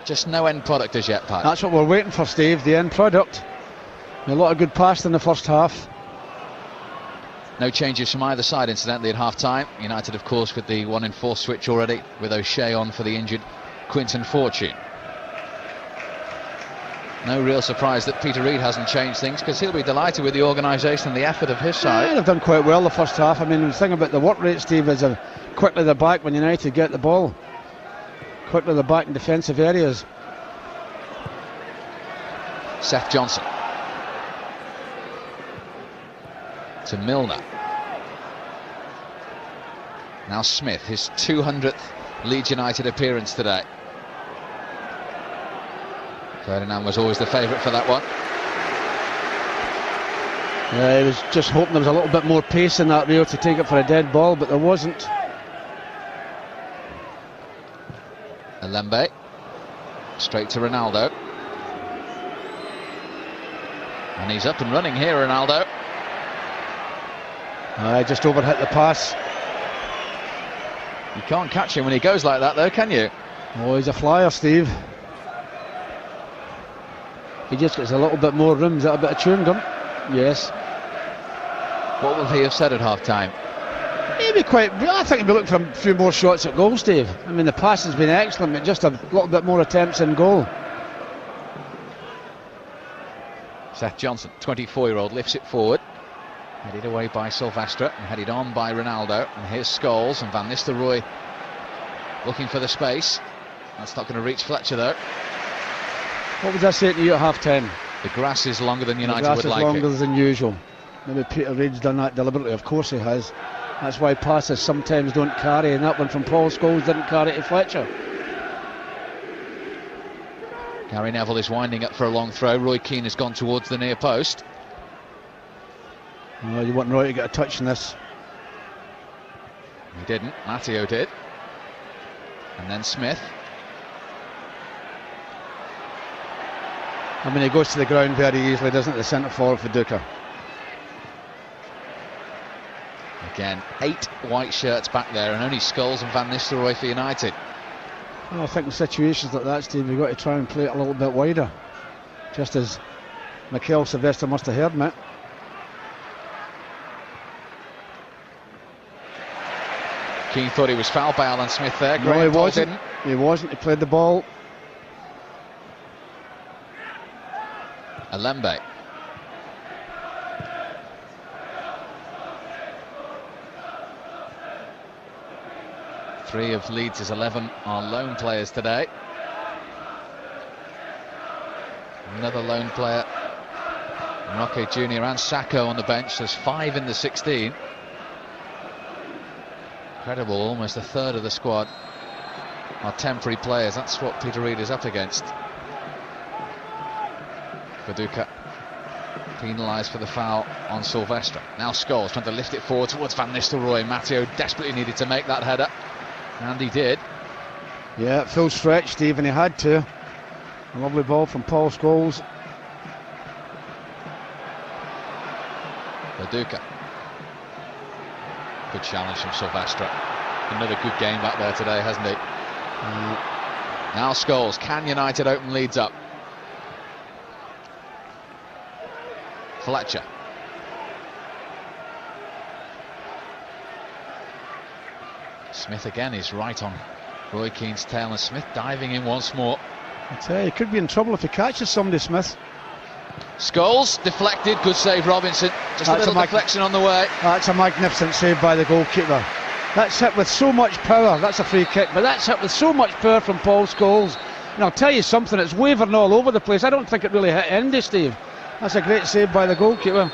just no end product as yet, Pat. That's what we're waiting for, Steve, the end product. A lot of good pass in the first half. No changes from either side, incidentally, at half-time. United, of course, with the 1-in-4 switch already, with O'Shea on for the injured Quinton Fortune. No real surprise that Peter Reid hasn't changed things, because he'll be delighted with the organisation and the effort of his side. Yeah, they've done quite well the first half. I mean, the thing about the work rate, Steve, is quickly they're back when United get the ball. Quickly they're back in defensive areas. Seth Johnson. To Milner. Now Smith, his 200th Leeds United appearance today. Ferdinand was always the favourite for that one. Yeah, he was just hoping there was a little bit more pace in that reel to take it for a dead ball, but there wasn't. Alembe. Straight to Ronaldo. And he's up and running here, Ronaldo. Just overhit the pass. You can't catch him when he goes like that, though, can you? Oh, he's a flyer, Steve. He just gets a little bit more room. Is that a bit of chewing gum? Yes. What will he have said at half-time? He'd be quite... I think he'd be looking for a few more shots at goal, Steve. I mean, the pass has been excellent, but just a little bit more attempts in goal. Seth Johnson, 24-year-old, lifts it forward. Headed away by Silvestre and headed on by Ronaldo. And here's Scholes and Van Nistelrooy looking for the space. That's not going to reach Fletcher, though. What was I saying to you at half-time? The grass is longer than United would like it. The grass is longer than usual. Maybe Peter Reid's done that deliberately. Of course he has. That's why passes sometimes don't carry, and that one from Paul Scholes didn't carry to Fletcher. Gary Neville is winding up for a long throw. Roy Keane has gone towards the near post. Oh, you want Roy to get a touch in this. He didn't. Matteo did. And then Smith. I mean, he goes to the ground very easily, doesn't it? The centre forward for Duca. Again, 8 white shirts back there, and only Scholes and Van Nistelrooy for United. Well, I think in situations like that, Steve, you've got to try and play it a little bit wider. Just as Mikel Sylvester must have heard me. Keane thought he was foul by Alan Smith there. No, he wasn't. He wasn't. He played the ball. Alembe. Three of Leeds' 11 are loan players today. Another loan player, Roque Jr. and Sacco on the bench. There's 5 in the 16. Incredible, almost a third of the squad are temporary players. That's what Peter Reid is up against. Viduka penalised for the foul on Silvestre. Now Scholes trying to lift it forward towards Van Nistelrooy. Matteo desperately needed to make that header, and he did. Yeah, full stretch, Steve, and he had to. A lovely ball from Paul Scholes. Viduka. Good challenge from Silvestre. Another good game back there today, hasn't he? Now Scholes. Can United open Leeds up? Fletcher. Smith again is right on Roy Keane's tail, and Smith diving in once more. I tell you, he could be in trouble if he catches somebody, Smith. Scholes deflected, good save Robinson. Just a little deflection on the way. That's a magnificent save by the goalkeeper. That's hit with so much power. That's a free kick, but that's hit with so much power from Paul Scholes. And I'll tell you something, it's wavering all over the place. I don't think it really hit Indy, Steve. That's a great save by the goalkeeper.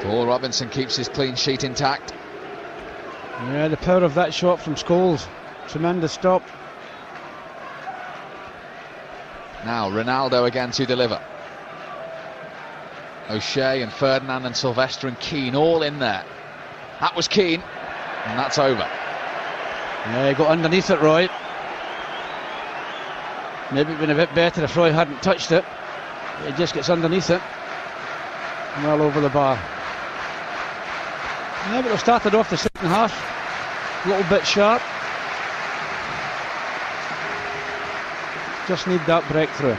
Paul Robinson keeps his clean sheet intact. Yeah, the power of that shot from Scholes. Tremendous stop. Now Ronaldo again to deliver. O'Shea and Ferdinand and Silvestre and Keane all in there. That was Keane, and that's over. Yeah, he got underneath it, Roy. Maybe it'd been a bit better if Roy hadn't touched it. He just gets underneath it. Well over the bar. Yeah, but they started off the second half a little bit sharp. Just need that breakthrough.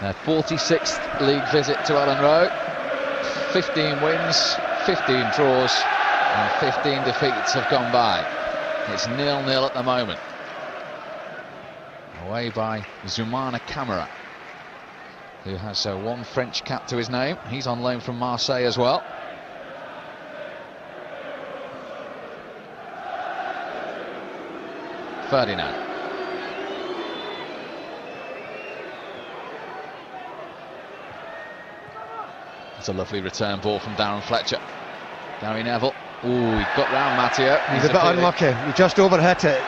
Their 46th league visit to Ellen Road. 15 wins, 15 draws, and 15 defeats have gone by. It's 0-0 at the moment. Away by Zoumana Camara, who has one French cap to his name. He's on loan from Marseille as well. Ferdinand. It's a lovely return ball from Darren Fletcher. Gary Neville. Ooh, he got round Matteo. He's a bit unlucky. He just overhit it.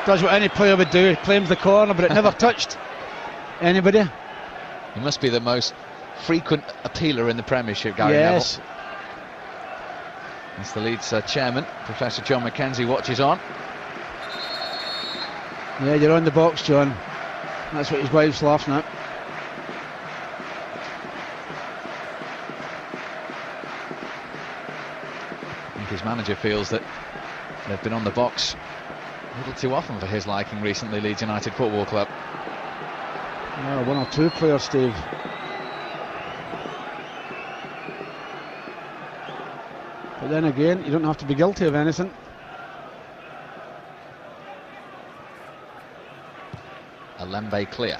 Does what any player would do. He claims the corner, but it never touched anybody. He must be the most frequent appealer in the Premiership, Gary yes. Neville. As the Leeds chairman, Professor John Mackenzie, watches on. Yeah, you're on the box, John. That's what his wife's laughing at. I think his manager feels that they've been on the box a little too often for his liking recently, Leeds United Football Club. Yeah, one or two players, Steve. But then again, you don't have to be guilty of anything. Alembe clear.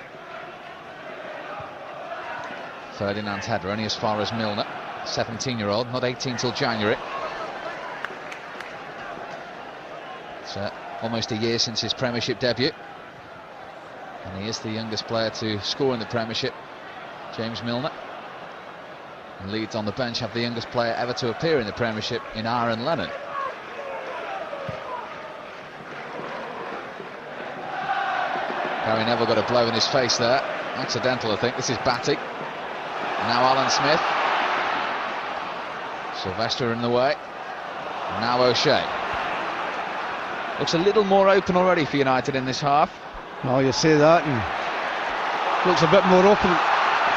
Ferdinand's header only as far as Milner, 17-year-old, not 18 till January. It's almost a year since his Premiership debut, and he is the youngest player to score in the Premiership, James Milner. And Leeds on the bench have the youngest player ever to appear in the Premiership in Aaron Lennon. Gary Neville got a blow in his face there. Accidental, I think. This is Batty. Now Alan Smith. Sylvester in the way. Now O'Shea. Looks a little more open already for United in this half. Oh, you say that, and looks a bit more open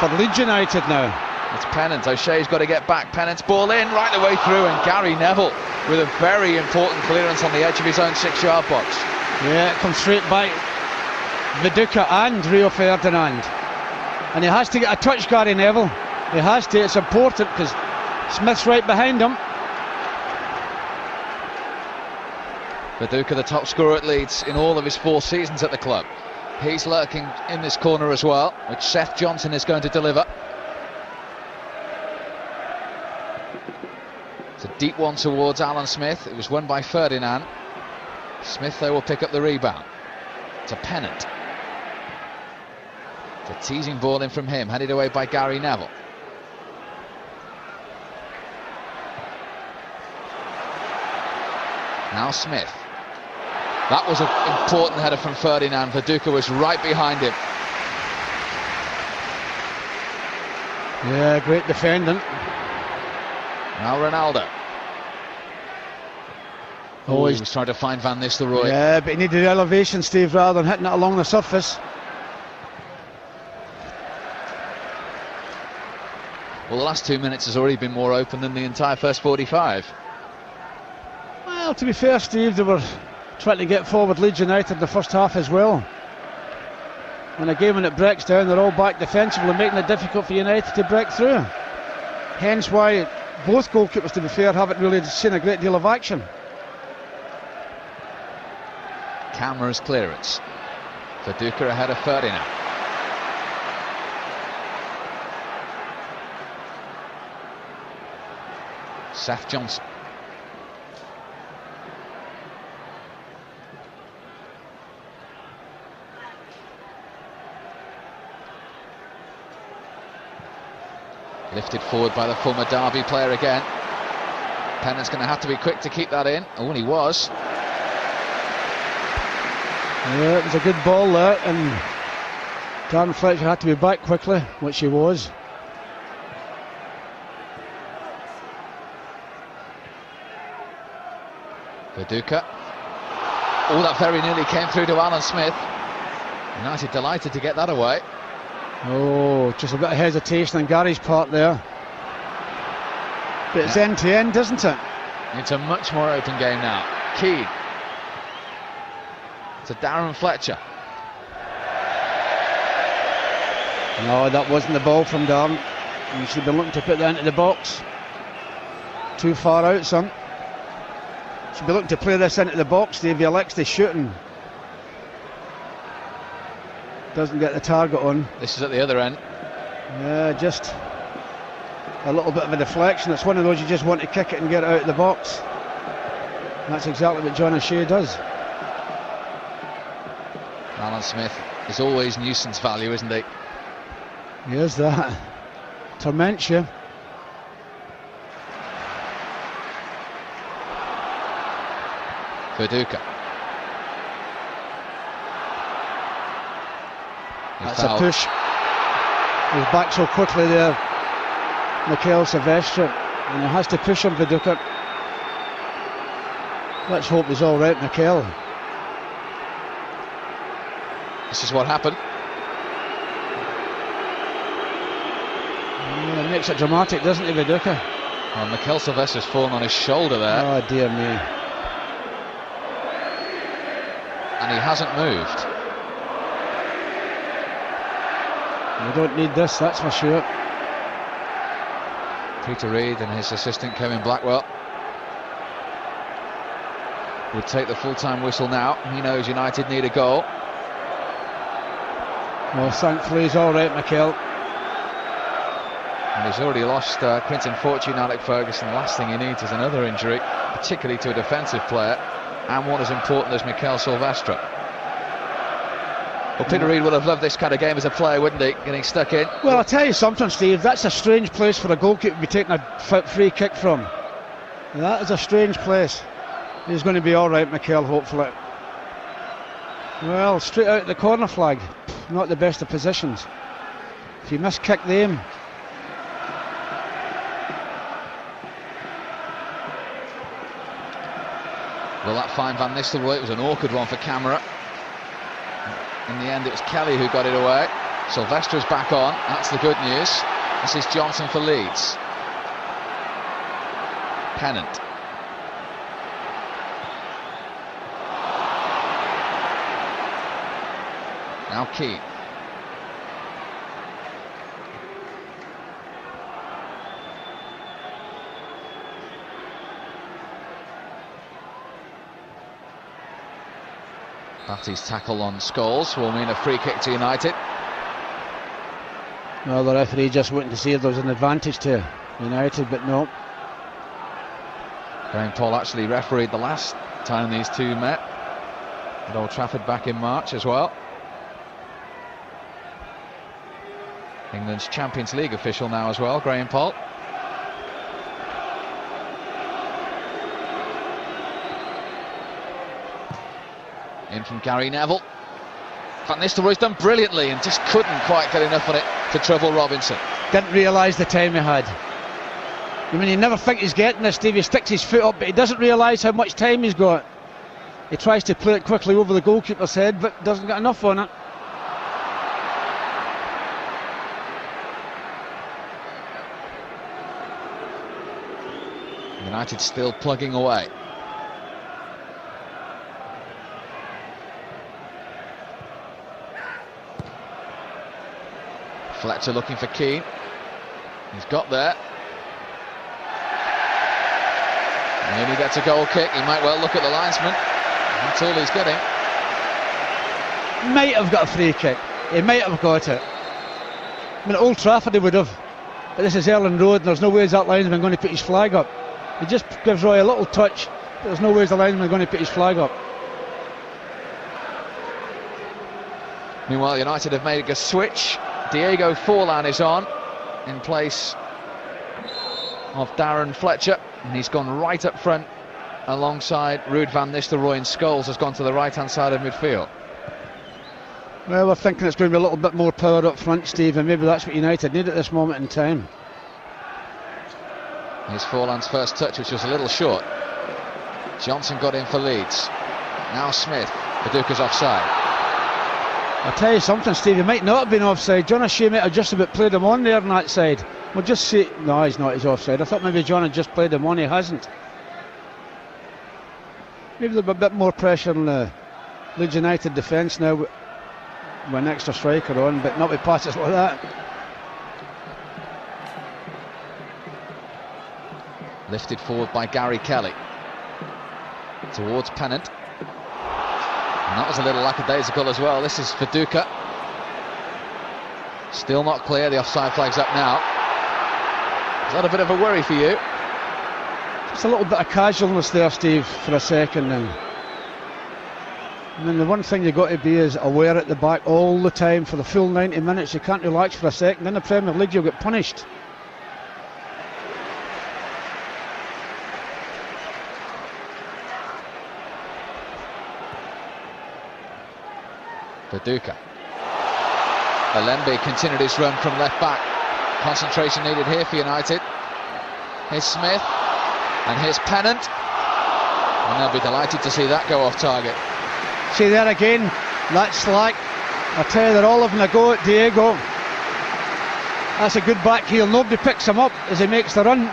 for Leeds United now. It's Pennant. O'Shea's got to get back. Pennant's ball in right the way through, and Gary Neville with a very important clearance on the edge of his own 6-yard box. Yeah, it comes straight by Viduka and Rio Ferdinand. And he has to get a touch, Gary Neville. He has to. It's important because Smith's right behind him. Viduka, the top scorer at Leeds in all of his 4 seasons at the club. He's lurking in this corner as well, which Seth Johnson is going to deliver. It's a deep one towards Alan Smith. It was won by Ferdinand. Smith, though, will pick up the rebound. To Pennant. It's a teasing ball in from him, headed away by Gary Neville. Now Smith. That was an important header from Ferdinand. Viduka was right behind him. Yeah, great defending. Now Ronaldo. Oh, he was trying to find Van Nistelrooy. Yeah, but he needed elevation, Steve, rather than hitting it along the surface. Well, the last 2 minutes has already been more open than the entire first 45. Well, to be fair, Steve, they were trying to get forward Leeds United in the first half as well. When a game when it breaks down, they're all back defensively, making it difficult for United to break through. Hence why both goalkeepers, to be fair, haven't really seen a great deal of action. Camera's clearance. Viduka ahead of Ferdinand. Seth Johnson. Lifted forward by the former Derby player again. Pennant's going to have to be quick to keep that in. Oh, and he was. Yeah, it was a good ball there, and Darren Fletcher had to be back quickly, which he was. Viduka. Oh, that very nearly came through to Alan Smith. United delighted to get that away. Oh, just a bit of hesitation on Gary's part there. But it's end to end, isn't it? It's a much more open game now. Keane. To Darren Fletcher. No, that wasn't the ball from Darren. You should be looking to put that into the box. Too far out, son. Should be looking to play this into the box. Davey elects to shooting. Doesn't get the target on. This is at the other end. Yeah, just a little bit of a deflection. It's one of those you just want to kick it and get it out of the box. And that's exactly what John O'Shea does. Alan Smith is always nuisance value, isn't he? He is that. Torments you. Viduka. That's a push. He's back so quickly there, Mikel Silvestre, and he has to push him, Viduka. Let's hope he's all right, Mikel. This is what happened. Yeah, it makes it dramatic, doesn't it, Viduka? Well, Mikel Silvestre's fallen on his shoulder there. Oh dear me. And he hasn't moved. We don't need this, that's for sure. Peter Reid and his assistant Kevin Blackwell would take the full-time whistle now. He knows United need a goal. Well, thankfully he's all right, Mikel. And he's already lost Quinton Fortune, Alec Ferguson. The last thing he needs is another injury, particularly to a defensive player, and one as important as Mikel Silvestre. Well, Peter Reid would have loved this kind of game as a player, wouldn't he? Getting stuck in. Well, I'll tell you something, Steve. That's a strange place for a goalkeeper to be taking a free kick from. That is a strange place. He's going to be all right, Mikel, hopefully. Well, straight out the corner flag. Not the best of positions. If you miss kick the aim. Will that find Van Nistelrooy? It was an awkward one for camera. In the end, it was Kelly who got it away. Sylvester's back on. That's the good news. This is Johnson for Leeds. Pennant. Now Keane. Batty's tackle on Scholes will mean a free kick to United. Well, the referee just wanted to see if there was an advantage to United, but no. Graham Paul actually refereed the last time these two met at Old Trafford back in March as well. England's Champions League official now as well, Graham Paul. In from Gary Neville. Van Nistelrooy's done brilliantly and just couldn't quite get enough on it to trouble Robinson. Didn't realise the time he had. I mean, you never think he's getting this, Steve. He sticks his foot up, but he doesn't realise how much time he's got. He tries to play it quickly over the goalkeeper's head, but doesn't get enough on it. United still plugging away. Fletcher looking for Keane. He's got there. And then he gets a goal kick. He might well look at the linesman. That's all he's getting. Might have got a free kick. He might have got it. I mean, at Old Trafford he would have. But this is Elland Road and there's no ways that linesman going to put his flag up. He just gives Roy a little touch, but there's no ways the linesman going to put his flag up. Meanwhile, United have made a switch. Diego Forlan is on in place of Darren Fletcher, and he's gone right up front alongside Ruud van Nistelrooy, and Scholes has gone to the right hand side of midfield. Well, we're thinking it's going to be a little bit more power up front, Steve, and maybe that's what United need at this moment in time. Here's Forlan's first touch, which was a little short. Johnson got in for Leeds. Now Smith. Paducah's offside. I'll tell you something, Steve, he might not have been offside. John O'Shea might have just about played him on there on that side. We'll just see. No, he's not, he's offside. I thought maybe John had just played him on, he hasn't. Maybe there'll be a bit more pressure on the Leeds United defence now with an extra striker on, but not with passes like that. Lifted forward by Gary Kelly. Towards Pennant. And that was a little lackadaisical as well. This is Paducah. Still not clear. The offside flag's up now. Is that a bit of a worry for you? Just a little bit of casualness there, Steve, for a second. And I mean, the one thing you've got to be is aware at the back all the time for the full 90 minutes. You can't relax for a second. In the Premier League, you'll get punished. Paducah. Alembe continued his run from left back. Concentration needed here for United. Here's Smith. And here's Pennant. And they'll be delighted to see that go off target. See there again, that's slack. I tell you, they're all having a go at Diego. That's a good back heel. Nobody picks him up as he makes the run.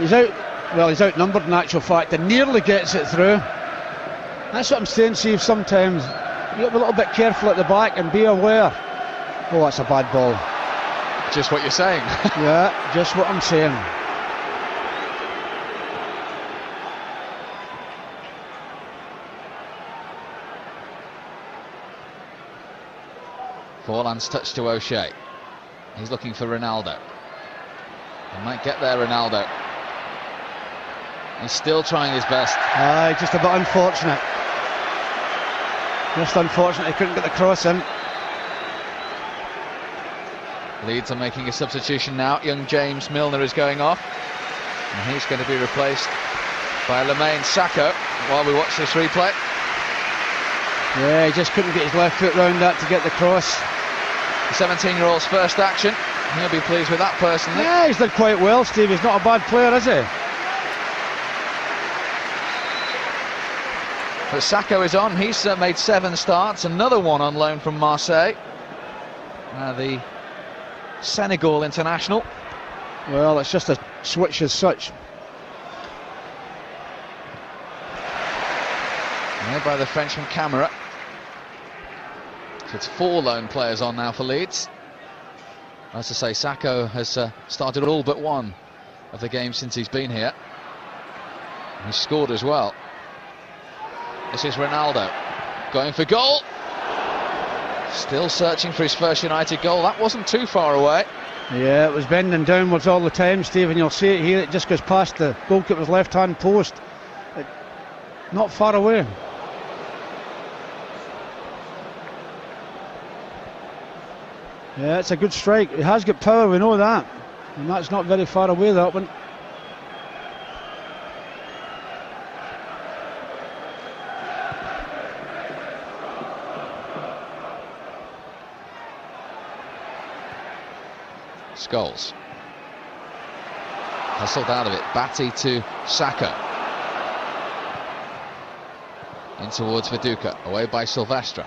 He's out. Well, he's outnumbered in actual fact and nearly gets it through. That's what I'm saying, Steve. Sometimes you've got to be a little bit careful at the back and be aware. Oh, that's a bad ball. Just what you're saying. Yeah, just what I'm saying. Forlan's touch to O'Shea. He's looking for Ronaldo. He might get there, Ronaldo. He's still trying his best. Just a bit unfortunate. Just unfortunate he couldn't get the cross in. Leeds are making a substitution now. Young James Milner is going off. And he's going to be replaced by Lemane Sacco while we watch this replay. Yeah, he just couldn't get his left foot round that to get the cross. The 17-year-old's first action. He'll be pleased with that personally. Yeah, he's done quite well, Steve. He's not a bad player, is he? But Sacco is on. He's made 7 starts. Another one on loan from Marseille. The Senegal international. Well, it's just a switch as such. Made by the Frenchman Camara. So it's 4 lone players on now for Leeds. As I say, Sacco has started all but one of the games since he's been here. He scored as well. This is Ronaldo going for goal. Still searching for his first United goal. That wasn't too far away. Yeah, it was bending downwards all the time, Stephen. You'll see it here. It just goes past the goalkeeper's left-hand post. Not far away. Yeah, it's a good strike. He has got power, we know that. And that's not very far away, that one. Scholes. Hustled out of it. Batty to Sacco. In towards Viduka. Away by Silvestre.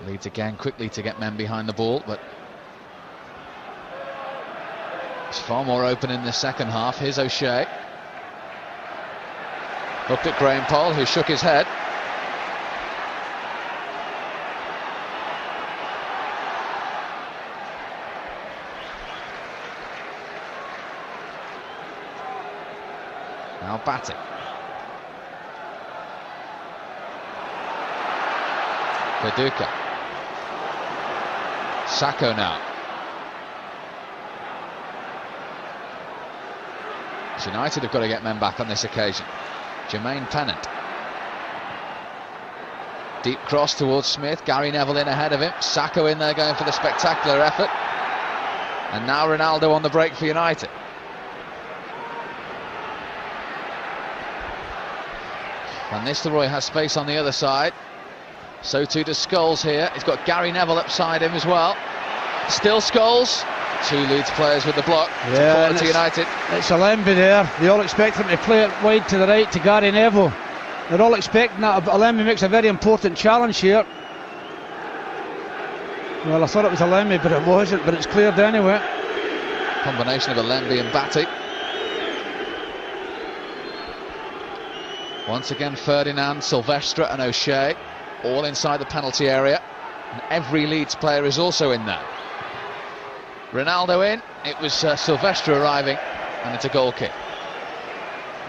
Leeds again quickly to get men behind the ball, but it's far more open in the second half. Here's O'Shea. Looked at Graham Poll, who shook his head. Now Batty. Viduka. Sacco now. United have got to get men back on this occasion. Jermaine Pennant. Deep cross towards Smith. Gary Neville in ahead of him. Sacco in there going for the spectacular effort. And now Ronaldo on the break for United. Van Nistelrooy has space on the other side. So too does Scholes here. He's got Gary Neville upside him as well. Still Scholes. 2 Leeds players with the block. Yeah, to United. It's Alembi there. They all expect him to play it wide to the right to Gary Neville. They're all expecting that. Alembi makes a very important challenge here. Well, I thought it was Alembi, but it wasn't. But it's cleared anyway. Combination of Alembi and Batty. Once again, Ferdinand, Silvestre and O'Shea all inside the penalty area. And every Leeds player is also in there. Ronaldo in. It was Silvestre arriving, and it's a goal kick.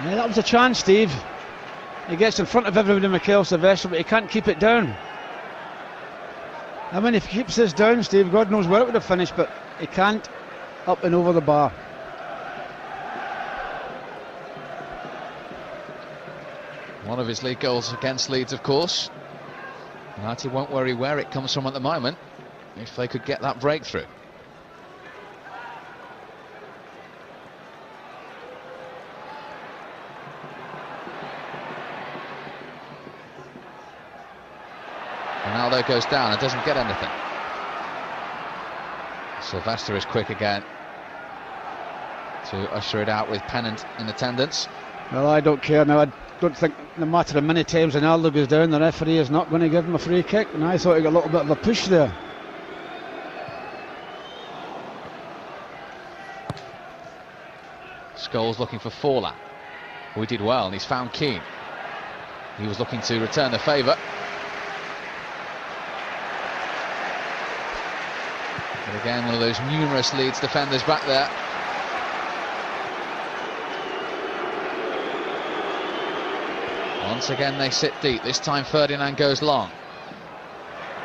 Yeah, that was a chance, Steve. He gets in front of everybody, Mikel Silvestre, but he can't keep it down. I mean, if he keeps this down, Steve, God knows where it would have finished, but he can't. Up and over the bar. One of his league goals against Leeds, of course. United won't worry where it comes from at the moment, if they could get that breakthrough. Ronaldo goes down and doesn't get anything. Silvestre is quick again to usher it out with Pennant in attendance. Well, I don't care now. I don't think, no matter how many times Ronaldo goes down, the referee is not going to give him a free kick, and I thought he got a little bit of a push there. Scholes looking for Forlan, who he did well, and he's found Keane. He was looking to return the favour. But again, one of those numerous Leeds defenders back there. Once again they sit deep. This time Ferdinand goes long.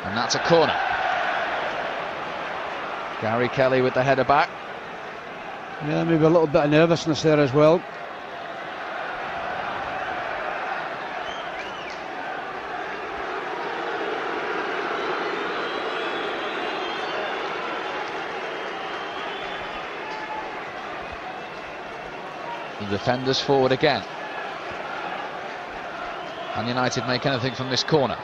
And that's a corner. Gary Kelly with the header back. Yeah, maybe a little bit of nervousness there as well. the defenders forward again. And United make anything from this corner.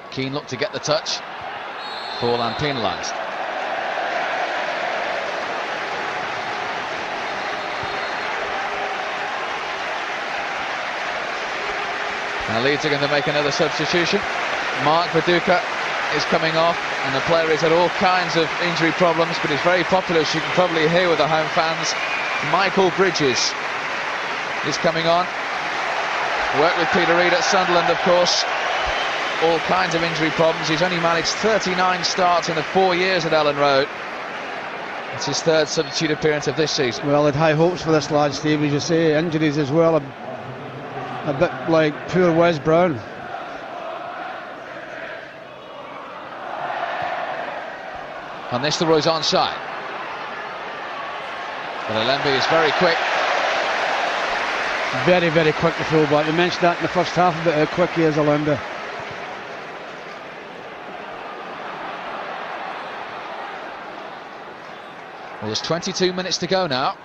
Keane looked to get the touch. Forlan penalised. Now Leeds are going to make another substitution. Mark Viduka is coming off, and the player has had all kinds of injury problems, but he's very popular, as you can probably hear with the home fans. Michael Bridges is coming on. Worked with Peter Reid at Sunderland, of course. All kinds of injury problems. He's only managed 39 starts in the 4 years at Ellen Road. It's his third substitute appearance of this season. Well, had high hopes for this lad, Steve, as you say. Injuries as well, a bit like poor Wes Brown. Van Nistelrooy's onside. But Alembe is very quick. Very, very quick to full-back. You mentioned that in the first half about how quick he is, Alembe. Well, there's 22 minutes to go now.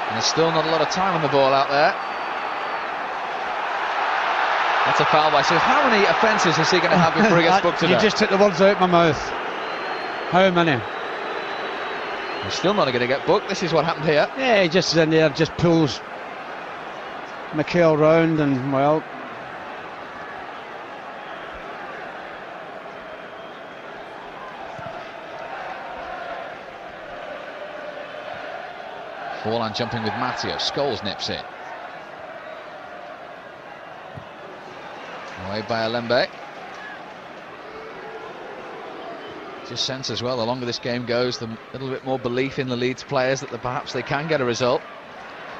And there's still not a lot of time on the ball out there. That's a foul by Smith. How many offences is he going to have before he gets booked today? You just took the words out of my mouth. How many? He's still not going to get booked. This is what happened here. Yeah, he just is in there, just pulls McHale round, and well, Forlan jumping with Matteo. Scholes nips in. Away by Alembe. Just sense as well, the longer this game goes, the little bit more belief in the Leeds players that perhaps they can get a result.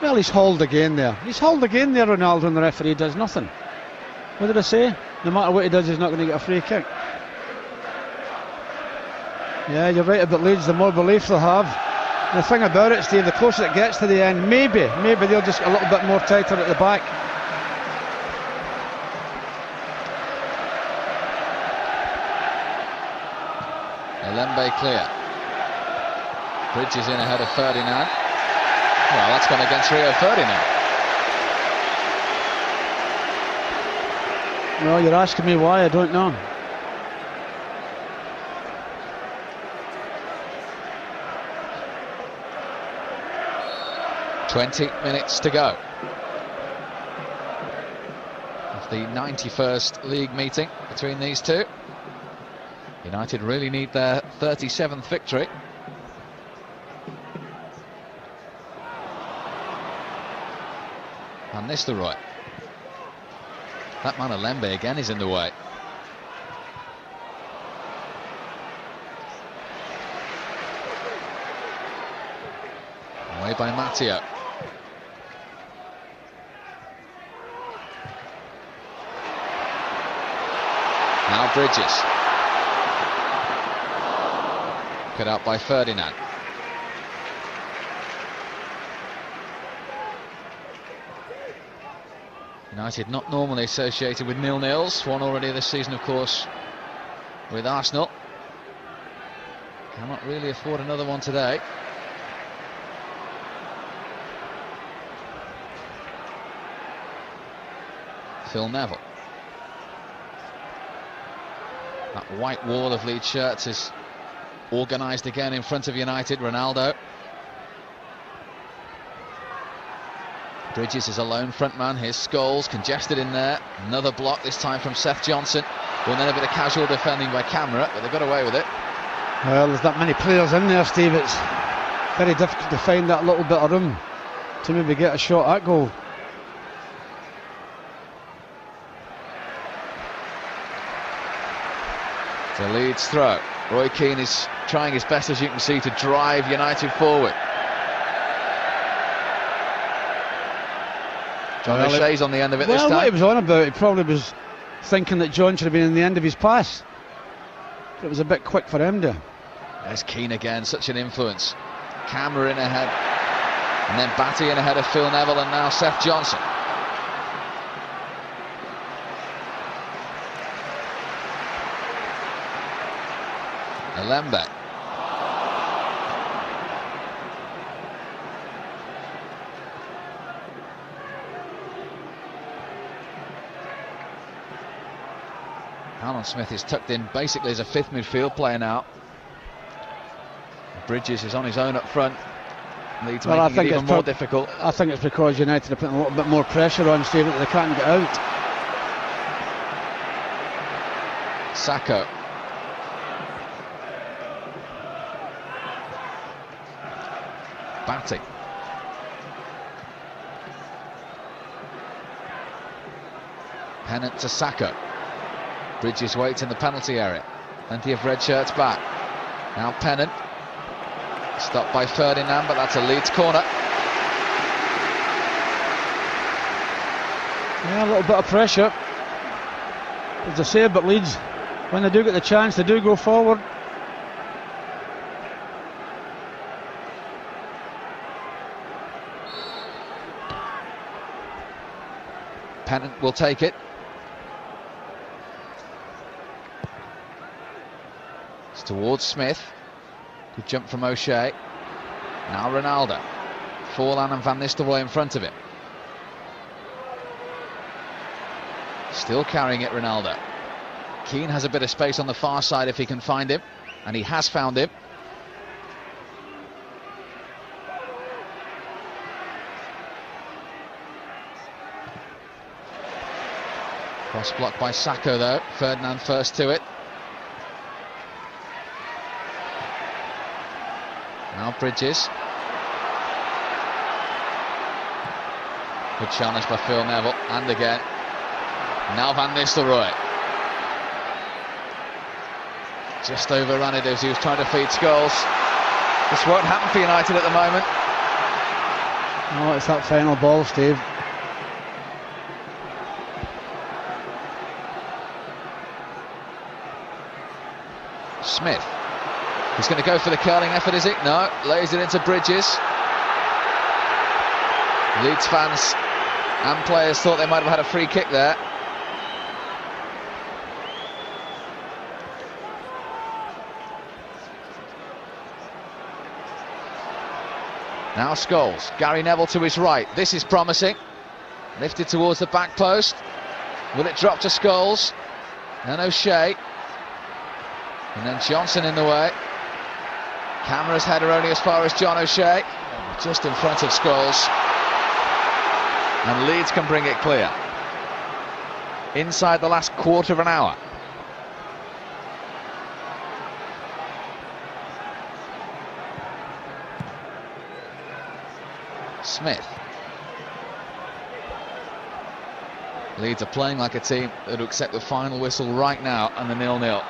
well, he's hauled again there. He's hauled again there, Ronaldo, and the referee does nothing. What did I say? No matter what he does, he's not going to get a free kick. Yeah, you're right about Leeds, the more belief they'll have. And the thing about it, Steve, the closer it gets to the end, maybe they'll just a little bit more tighter at the back. Alembe clear. Bridges in ahead of Ferdinand. Well, that's gone against Rio Ferdinand. Well, you're asking me why, I don't know. "20 minutes to go of the 91st league meeting between these two. United really need their 37th victory. Van Nistelrooy. That man Alembe again is in the way. Away by Matteo. Now Bridges. Cut out by Ferdinand. United not normally associated with nil-nils. One already this season, of course, with Arsenal. Cannot really afford another one today. Phil Neville. That white wall of Leeds shirts is organised again in front of United. Ronaldo. Bridges is a lone front man. Here's Scholes, congested in there. Another block, this time from Seth Johnson. Well, then a bit of casual defending by Camera, but they got away with it. Well, there's that many players in there, Steve. It's very difficult to find that little bit of room to maybe get a shot at goal. The Leeds throw. Roy Keane is trying his best, as you can see, to drive United forward. John O'Shea's on the end of it this time. Well, what he was on about, he probably was thinking that John should have been in the end of his pass. It was a bit quick for him there. There's Keane again, such an influence. Camera in ahead, and then Batty in ahead of Phil Neville, and now Seth Johnson. Alembe. Alan Smith is tucked in basically as a fifth midfield player now. Bridges is on his own up front. Leeds making it even more difficult. I think it's because United are putting a little bit more pressure on Steve that they can't get out. Sacco. Batty. Pennant to Sacco. Bridges waits in the penalty area. Plenty of red shirts back. Now Pennant. Stopped by Ferdinand, but that's a Leeds corner. Yeah, a little bit of pressure. As I say, but Leeds, when they do get the chance, they do go forward. Pennant will take it. It's towards Smith. Good jump from O'Shea. Now Ronaldo. Forlan and Van Nistelrooy in front of him. Still carrying it, Ronaldo. Keane has a bit of space on the far side if he can find him, and he has found him. Cross blocked by Sacco though. Ferdinand first to it. Now Bridges. Good challenge by Phil Neville, and again. Now Van Nistelrooy. Just overrun it as he was trying to feed Scholes. This won't happen for United at the moment. Oh, it's that final ball, Steve. Smith. He's going to go for the curling effort, is it? No, lays it into Bridges. Leeds fans and players thought they might have had a free kick there. Now Scholes, Gary Neville to his right. This is promising. Lifted towards the back post. Will it drop to Scholes? And O'Shea. And then Johnson in the way. Camera's header only as far as John O'Shea. Just in front of Scholes. And Leeds can bring it clear. Inside the last quarter of an hour. Smith. Leeds are playing like a team that will accept the final whistle right now and the 0-0.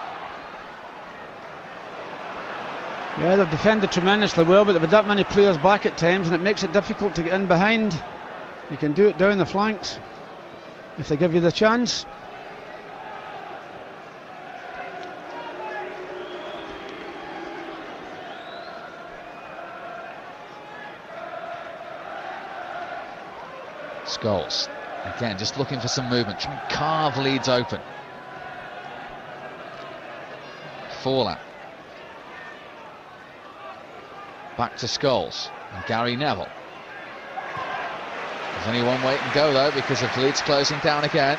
Yeah, they've defended tremendously well, but they've had that many players back at times, and it makes it difficult to get in behind. You can do it down the flanks if they give you the chance. Scholes, again, just looking for some movement, trying to carve Leeds open. Forlan. Back to Scholes and Gary Neville. There's only one way to go though, because of Leeds closing down again.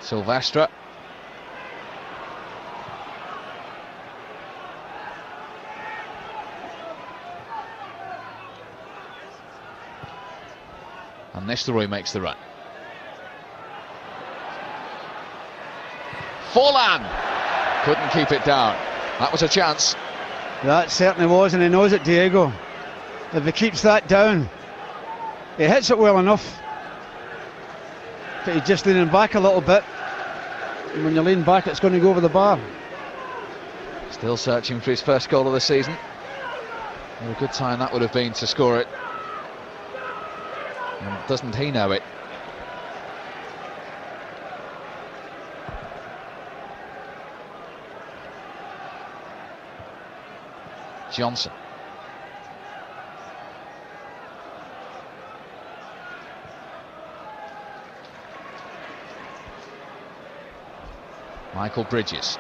Silvestre. And Nistelrooy makes the run. Forlan couldn't keep it down. That was a chance. That certainly was, and he knows it, Diego. If he keeps that down, he hits it well enough. But he's just leaning back a little bit. And when you lean back, it's going to go over the bar. Still searching for his first goal of the season. What a good time that would have been to score it. And doesn't he know it? Johnson. Michael Bridges.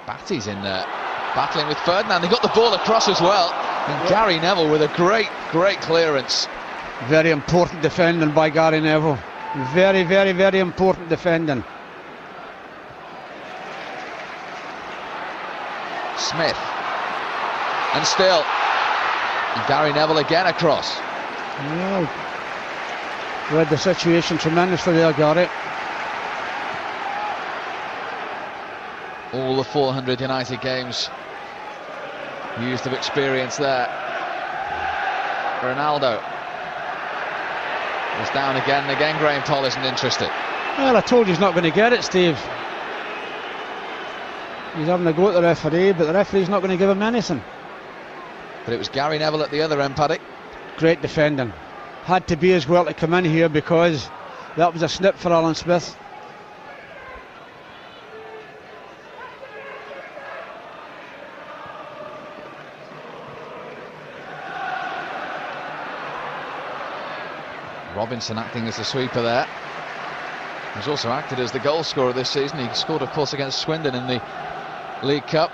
Batty's in there, battling with Ferdinand. They got the ball across as well. And Gary Neville with a great clearance. Very important defending by Gary Neville. Very, very, very important defending. Smith. And still. And Gary Neville again across. Well, read the situation tremendously there, Gary. All the 400 United games used of experience there. Ronaldo was down again and again. Graham Poll isn't interested. Well, I told you he's not going to get it, Steve. He's having a go at the referee, but the referee's not going to give him anything. But it was Gary Neville at the other end, Paddy. Great defending. Had to be as well to come in here, because that was a snip for Alan Smith. Robinson acting as the sweeper there. He's also acted as the goal scorer this season. He scored, of course, against Swindon in the League Cup,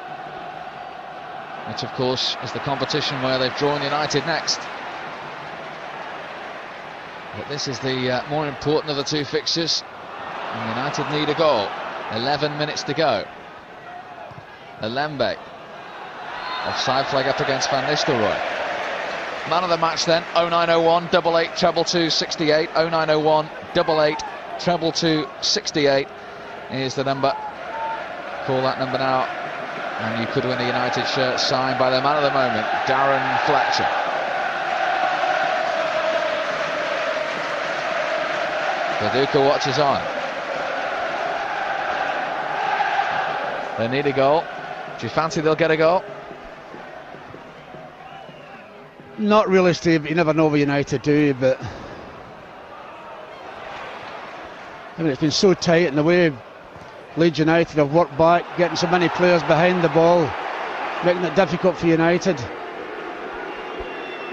which, of course, is the competition where they've drawn United next. But this is the more important of the two fixtures, and United need a goal. 11 minutes to go. Alembe. Offside flag up against Van Nistelrooy. Man of the match then, 0901 88 222 68, 0901 88 222 68 is the number. Call that number now, and you could win a United shirt signed by the man of the moment, Darren Fletcher. Viduka watches on. They need a goal. Do you fancy they'll get a goal? Not really, Steve. You never know with United, do you? But I mean, it's been so tight, and the way Leeds United have worked back, getting so many players behind the ball, making it difficult for United.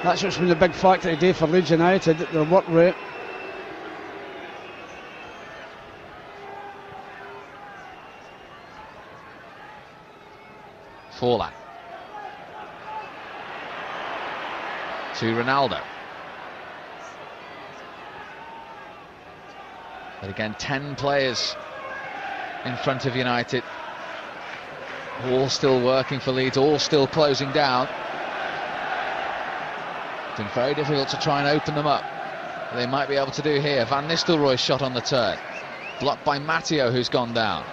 That's what's been the big factor today for Leeds United, their work rate. Forlan. To Ronaldo. But again, 10 players in front of United, all still working for Leeds, all still closing down. It's been very difficult to try and open them up. They might be able to do here. Van Nistelrooy's shot on the turn, blocked by Matteo, who's gone down.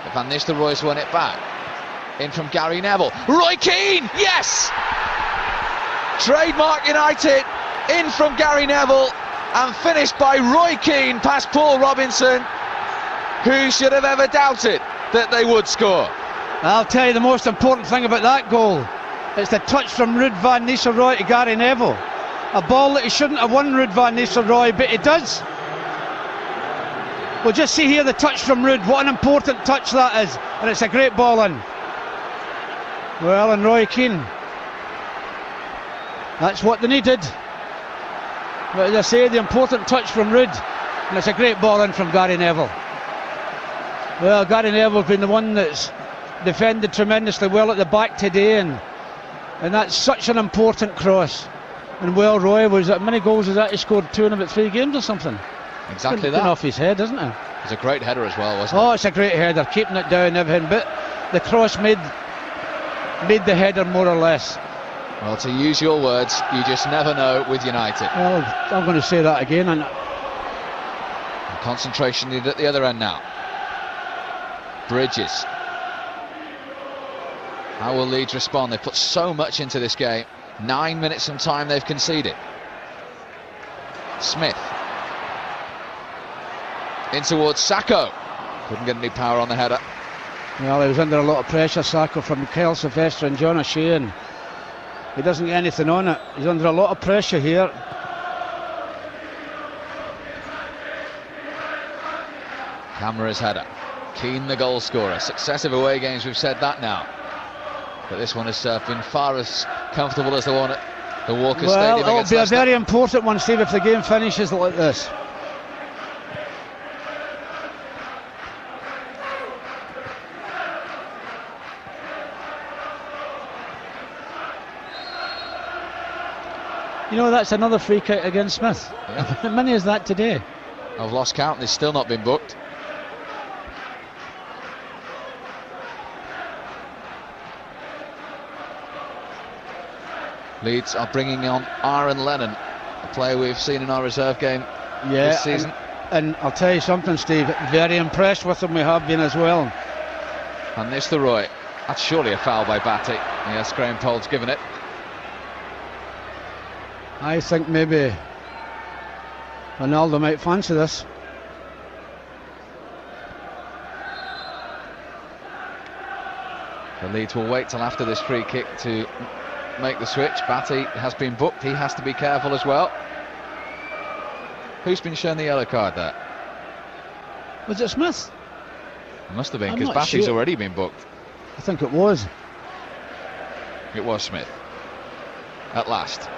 But Van Nistelrooy's won it back. In from Gary Neville. Roy Keane, yes! Trademark United, in from Gary Neville, and finished by Roy Keane past Paul Robinson. Who should have ever doubted that they would score? I'll tell you the most important thing about that goal. It's the touch from Ruud van Nistelrooy to Gary Neville. A ball that he shouldn't have won, Ruud van Nistelrooy, but he does. We'll just see here the touch from Ruud. What an important touch that is. And it's a great ball in. Well, and Roy Keane, that's what they needed. But as I say, the important touch from Ruud, and it's a great ball in from Gary Neville. Well, Gary Neville's been the one that's defended tremendously well at the back today, and that's such an important cross. And well, Roy, was it many goals? Has that he scored 2 in about 3 games or something? Exactly that. Off his head, isn't it? It was a great header as well, wasn't it? Oh, it's a great header, keeping it down and everything. But the cross made the header more or less. Well, to use your words, you just never know with United. Well, I'm going to say that again. And concentration needed at the other end now. Bridges. How will Leeds respond? They've put so much into this game. 9 minutes from time they've conceded. Smith. In towards Sacco. Couldn't get any power on the header. Well, he was under a lot of pressure, Sacco, from Kyle Sylvester and John O'Shea, and he doesn't get anything on it. He's under a lot of pressure here. Camera's header. Keane the goal scorer. Successive away games, we've said that now. But this one has been far as comfortable as the one at the Walker Well, Stadium it'll against be a Leicester. very important one, Steve, if the game finishes like this. You know, that's another free kick against Smith. Yeah. How many is that today? I've lost count, they've still not been booked. Leeds are bringing on Aaron Lennon, a player we've seen in our reserve game this season. And I'll tell you something, Steve, very impressed with him we have been as well. And this the Roy. That's surely a foul by Batty. Yes, Graham Poll's given it. I think maybe Ronaldo might fancy this. The Leeds will wait till after this free kick to make the switch. Batty has been booked, he has to be careful as well. Who's been shown the yellow card there? Was it Smith? It must have been, I'm because not Batty's sure. already been booked. I think it was. It was Smith. At last.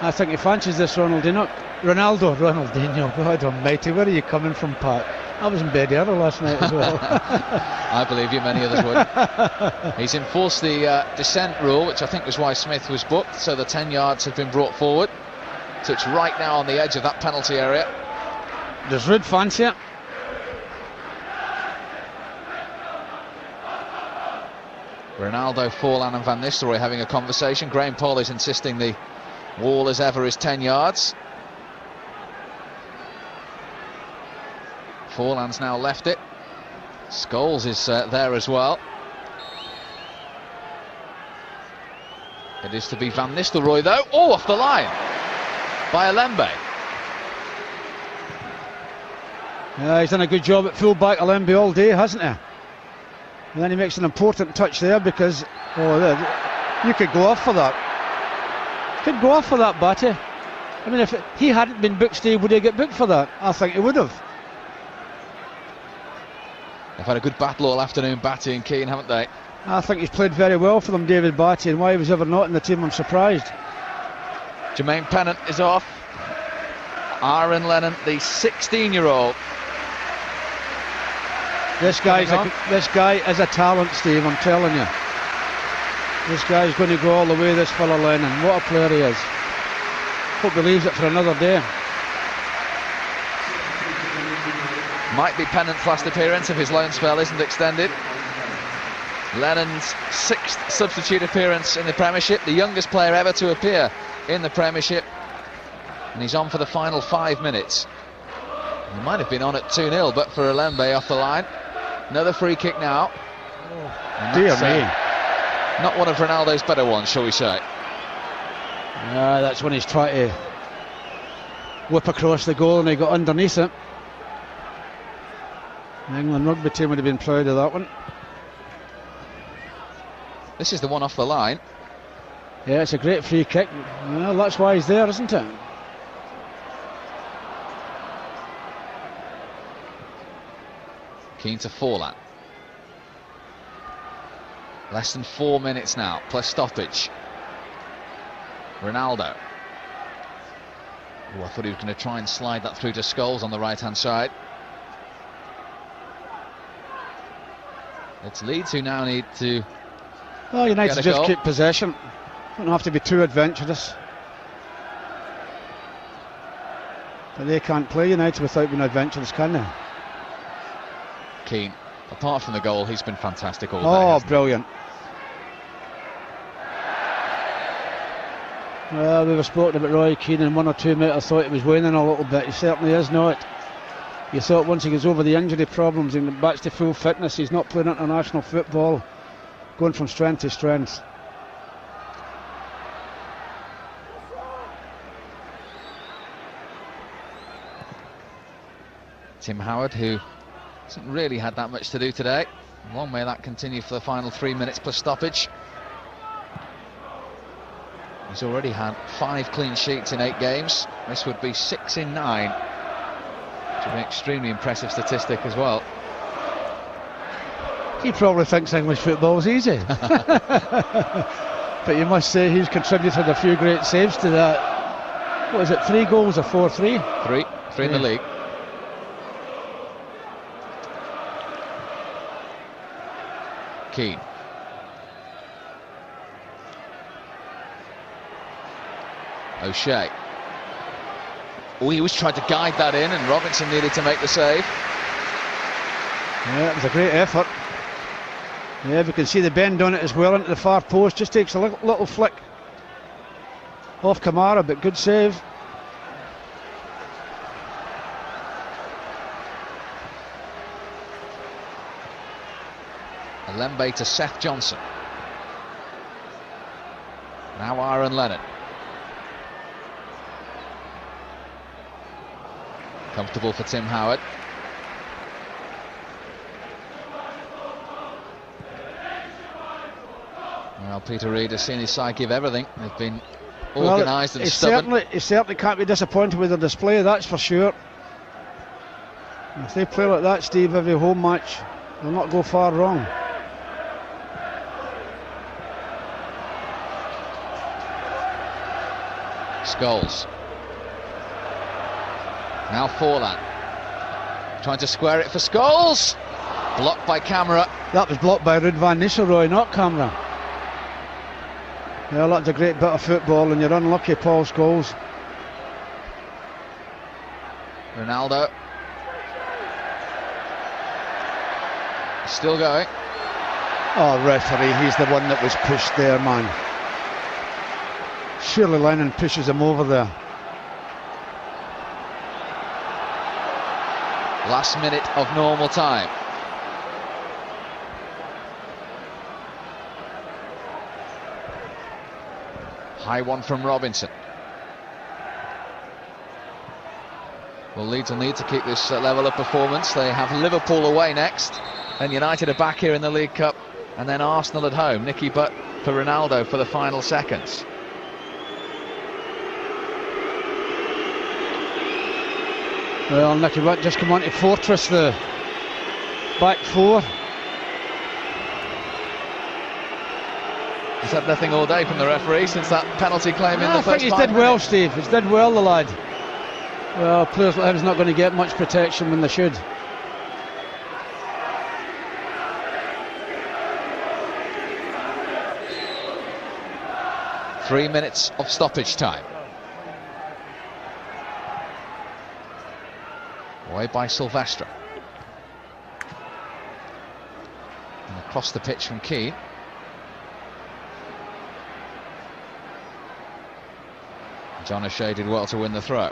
I think he fancies this Ronaldinho. Ronaldinho, God almighty, where are you coming from, Pat? I was in bed early last night as well. I believe you, many others would. He's enforced the descent rule, which I think was why Smith was booked, so the 10 yards have been brought forward. So it's right now on the edge of that penalty area. Does Ruud fancy it? Ronaldo, Forlan and Van Nistelrooy having a conversation. Graham Poll is insisting the wall as ever is 10 yards. Forlan's now left it. Scholes is there as well. It is to be Van Nistelrooy though. Oh, off the line by Alembe. Yeah, he's done a good job at full back Alembe all day, hasn't he? And then he makes an important touch there because you could go off for that. Could go off for that, Batty. I mean, if he hadn't been booked, Steve, would he get booked for that? I think he would have. They've had a good battle all afternoon, Batty and Keane, haven't they? I think he's played very well for them, David Batty, and why he was ever not in the team, I'm surprised. Jermaine Pennant is off. Aaron Lennon, the 16-year-old. This guy is a talent, Steve, I'm telling you. This guy's going to go all the way, this fella Lennon. What a player he is. Hope he leaves it for another day. Might be Pennant's last appearance if his loan spell isn't extended. Lennon's 6th substitute appearance in the Premiership, the youngest player ever to appear in the Premiership. And he's on for the final 5 minutes. He might have been on at 2-0, but for Alembe off the line. Another free kick now. Dear me. Not one of Ronaldo's better ones, shall we say. That's when he's trying to whip across the goal and he got underneath it. The England rugby team would have been proud of that one. This is the one off the line. Yeah, it's a great free kick. Well, that's why he's there, isn't it? Keane to Forlan. Less than 4 minutes now, plus stoppage. Ronaldo. Oh, I thought he was going to try and slide that through to Scholes on the right-hand side. It's Leeds who now need to... Well, United just goal. keep possession. Don't have to be too adventurous. But they can't play United without being adventurous, can they? Keane, apart from the goal, he's been fantastic all day. Oh, brilliant. Well, we were spoken about Roy Keane, and 1 or 2 minutes I thought he was waning a little bit. He certainly is not. You thought once he gets over the injury problems and back to full fitness, he's not playing international football, going from strength to strength. Tim Howard, who hasn't really had that much to do today. Long may that continue for the final 3 minutes plus stoppage. He's already had 5 clean sheets in 8 games. This would be 6 in 9. Which would be an extremely impressive statistic as well. He probably thinks English football's easy. But you must say he's contributed a few great saves to that. What is it, 3 goals or 4-3? Three in the league. Keane. O'Shea. Oh, he was trying to guide that in, and Robinson needed to make the save. Yeah, it was a great effort. Yeah, we can see the bend on it as well into the far post. Just takes a little flick off Kamara, but good save. Lembe to Seth Johnson. Now Aaron Lennon. Comfortable for Tim Howard. Well, Peter Reid has seen his side give everything. They've been organised and stubborn. He certainly can't be disappointed with the display, that's for sure. If they play like that, Steve, every home match, they'll not go far wrong. Scholes. Now Forlan. Trying to square it for Scholes. Blocked by Camera. That was blocked by Ruud van Nistelrooy, not Camera. Yeah, that's a great bit of football, and you're unlucky, Paul Scholes. Ronaldo. Still going. Oh, referee, he's the one that was pushed there, man. Surely Lennon pushes him over there. Last minute of normal time. High one from Robinson. Well, Leeds will need to keep this level of performance. They have Liverpool away next, and United are back here in the League Cup, and then Arsenal at home. Nicky Butt for Ronaldo for the final seconds. Well, Nicky Butt just come on to fortress the back four. He's had nothing all day from the referee since that penalty claim in the first 5 minutes. I think he's did well, Steve. He's did well, the lad. Well, players like him's not going to get much protection when they should. Three minutes of stoppage time. Away by Silvestre. And across the pitch from Keane. John O'Shea did well to win the throw.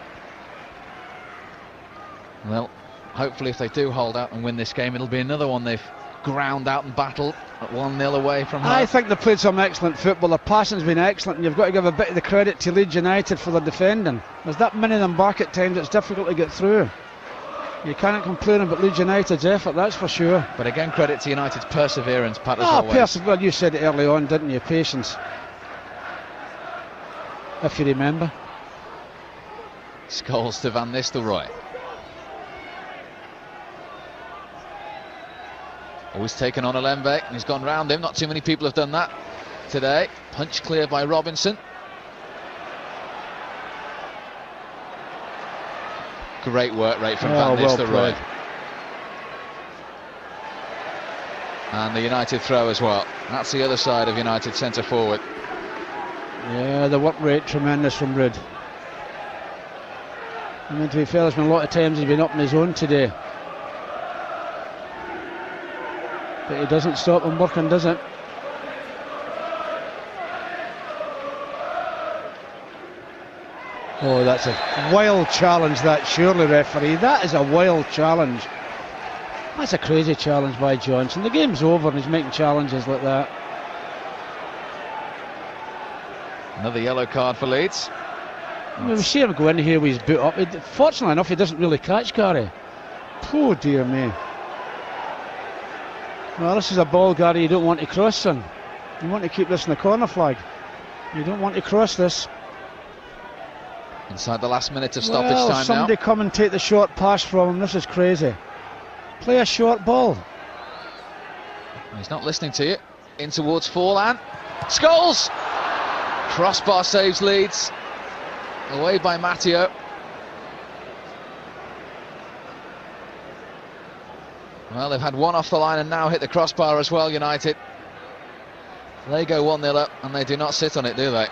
Well, hopefully if they do hold out and win this game, it'll be another one they've ground out and battled at 1-0 away from home. I think they played some excellent football. Their passing's been excellent, and you've got to give a bit of the credit to Leeds United for their defending. There's that many of them back at times, it's difficult to get through. You can't complain about Leeds United's effort, that's for sure. But again, credit to United's perseverance, Pat, as always. Well, you said it early on, didn't you? Patience. If you remember. Scholes to Van Nistelrooy. Always taken on Lembe, and he's gone round him. Not too many people have done that today. Punch clear by Robinson. Great work rate from Van Nistelrooy. And the United throw as well. That's the other side of United centre forward. Yeah, the work rate tremendous from Ruud. I mean, to be fair, there's been a lot of times he's been up in his own today. But he doesn't stop him working, does it? Oh, that's a wild challenge, that, surely, referee. That is a wild challenge. That's a crazy challenge by Johnson. The game's over and he's making challenges like that. Another yellow card for Leeds. I mean, we see him go in here with his boot up. Fortunately enough, he doesn't really catch Gary. Oh, dear me. Well, this is a ball, Gary, you don't want to cross, son. You want to keep this in the corner flag. You don't want to cross this. Inside the last minute of stoppage time now. Somebody come and take the short pass from him. This is crazy. Play a short ball. He's not listening to you. In towards Forlan. Scholes! Crossbar saves Leeds. Away by Matteo. Well, they've had one off the line and now hit the crossbar as well, United. They go 1-0 up and they do not sit on it, do they?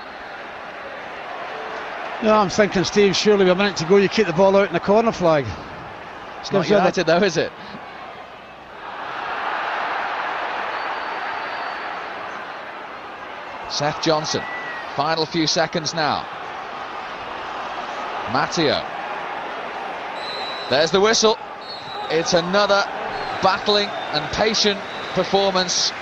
No, I'm thinking, Steve, surely with a minute to go, you keep the ball out in the corner flag. It's not United though, is it? Seth Johnson, final few seconds now. Matteo. There's the whistle. It's another battling and patient performance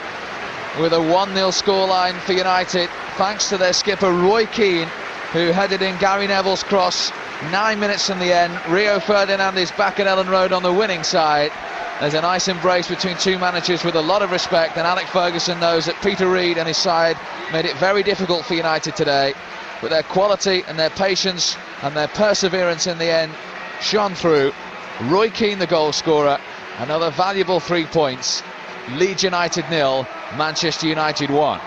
with a 1-0 scoreline for United, thanks to their skipper Roy Keane, who headed in Gary Neville's cross 9 minutes from the end. Rio Ferdinand is back at Ellen Road on the winning side. There's a nice embrace between two managers with a lot of respect, and Alec Ferguson knows that Peter Reid and his side made it very difficult for United today, but their quality and their patience and their perseverance in the end shone through. Roy Keane the goal scorer, another valuable 3 points. Leeds United 0, Manchester United 1.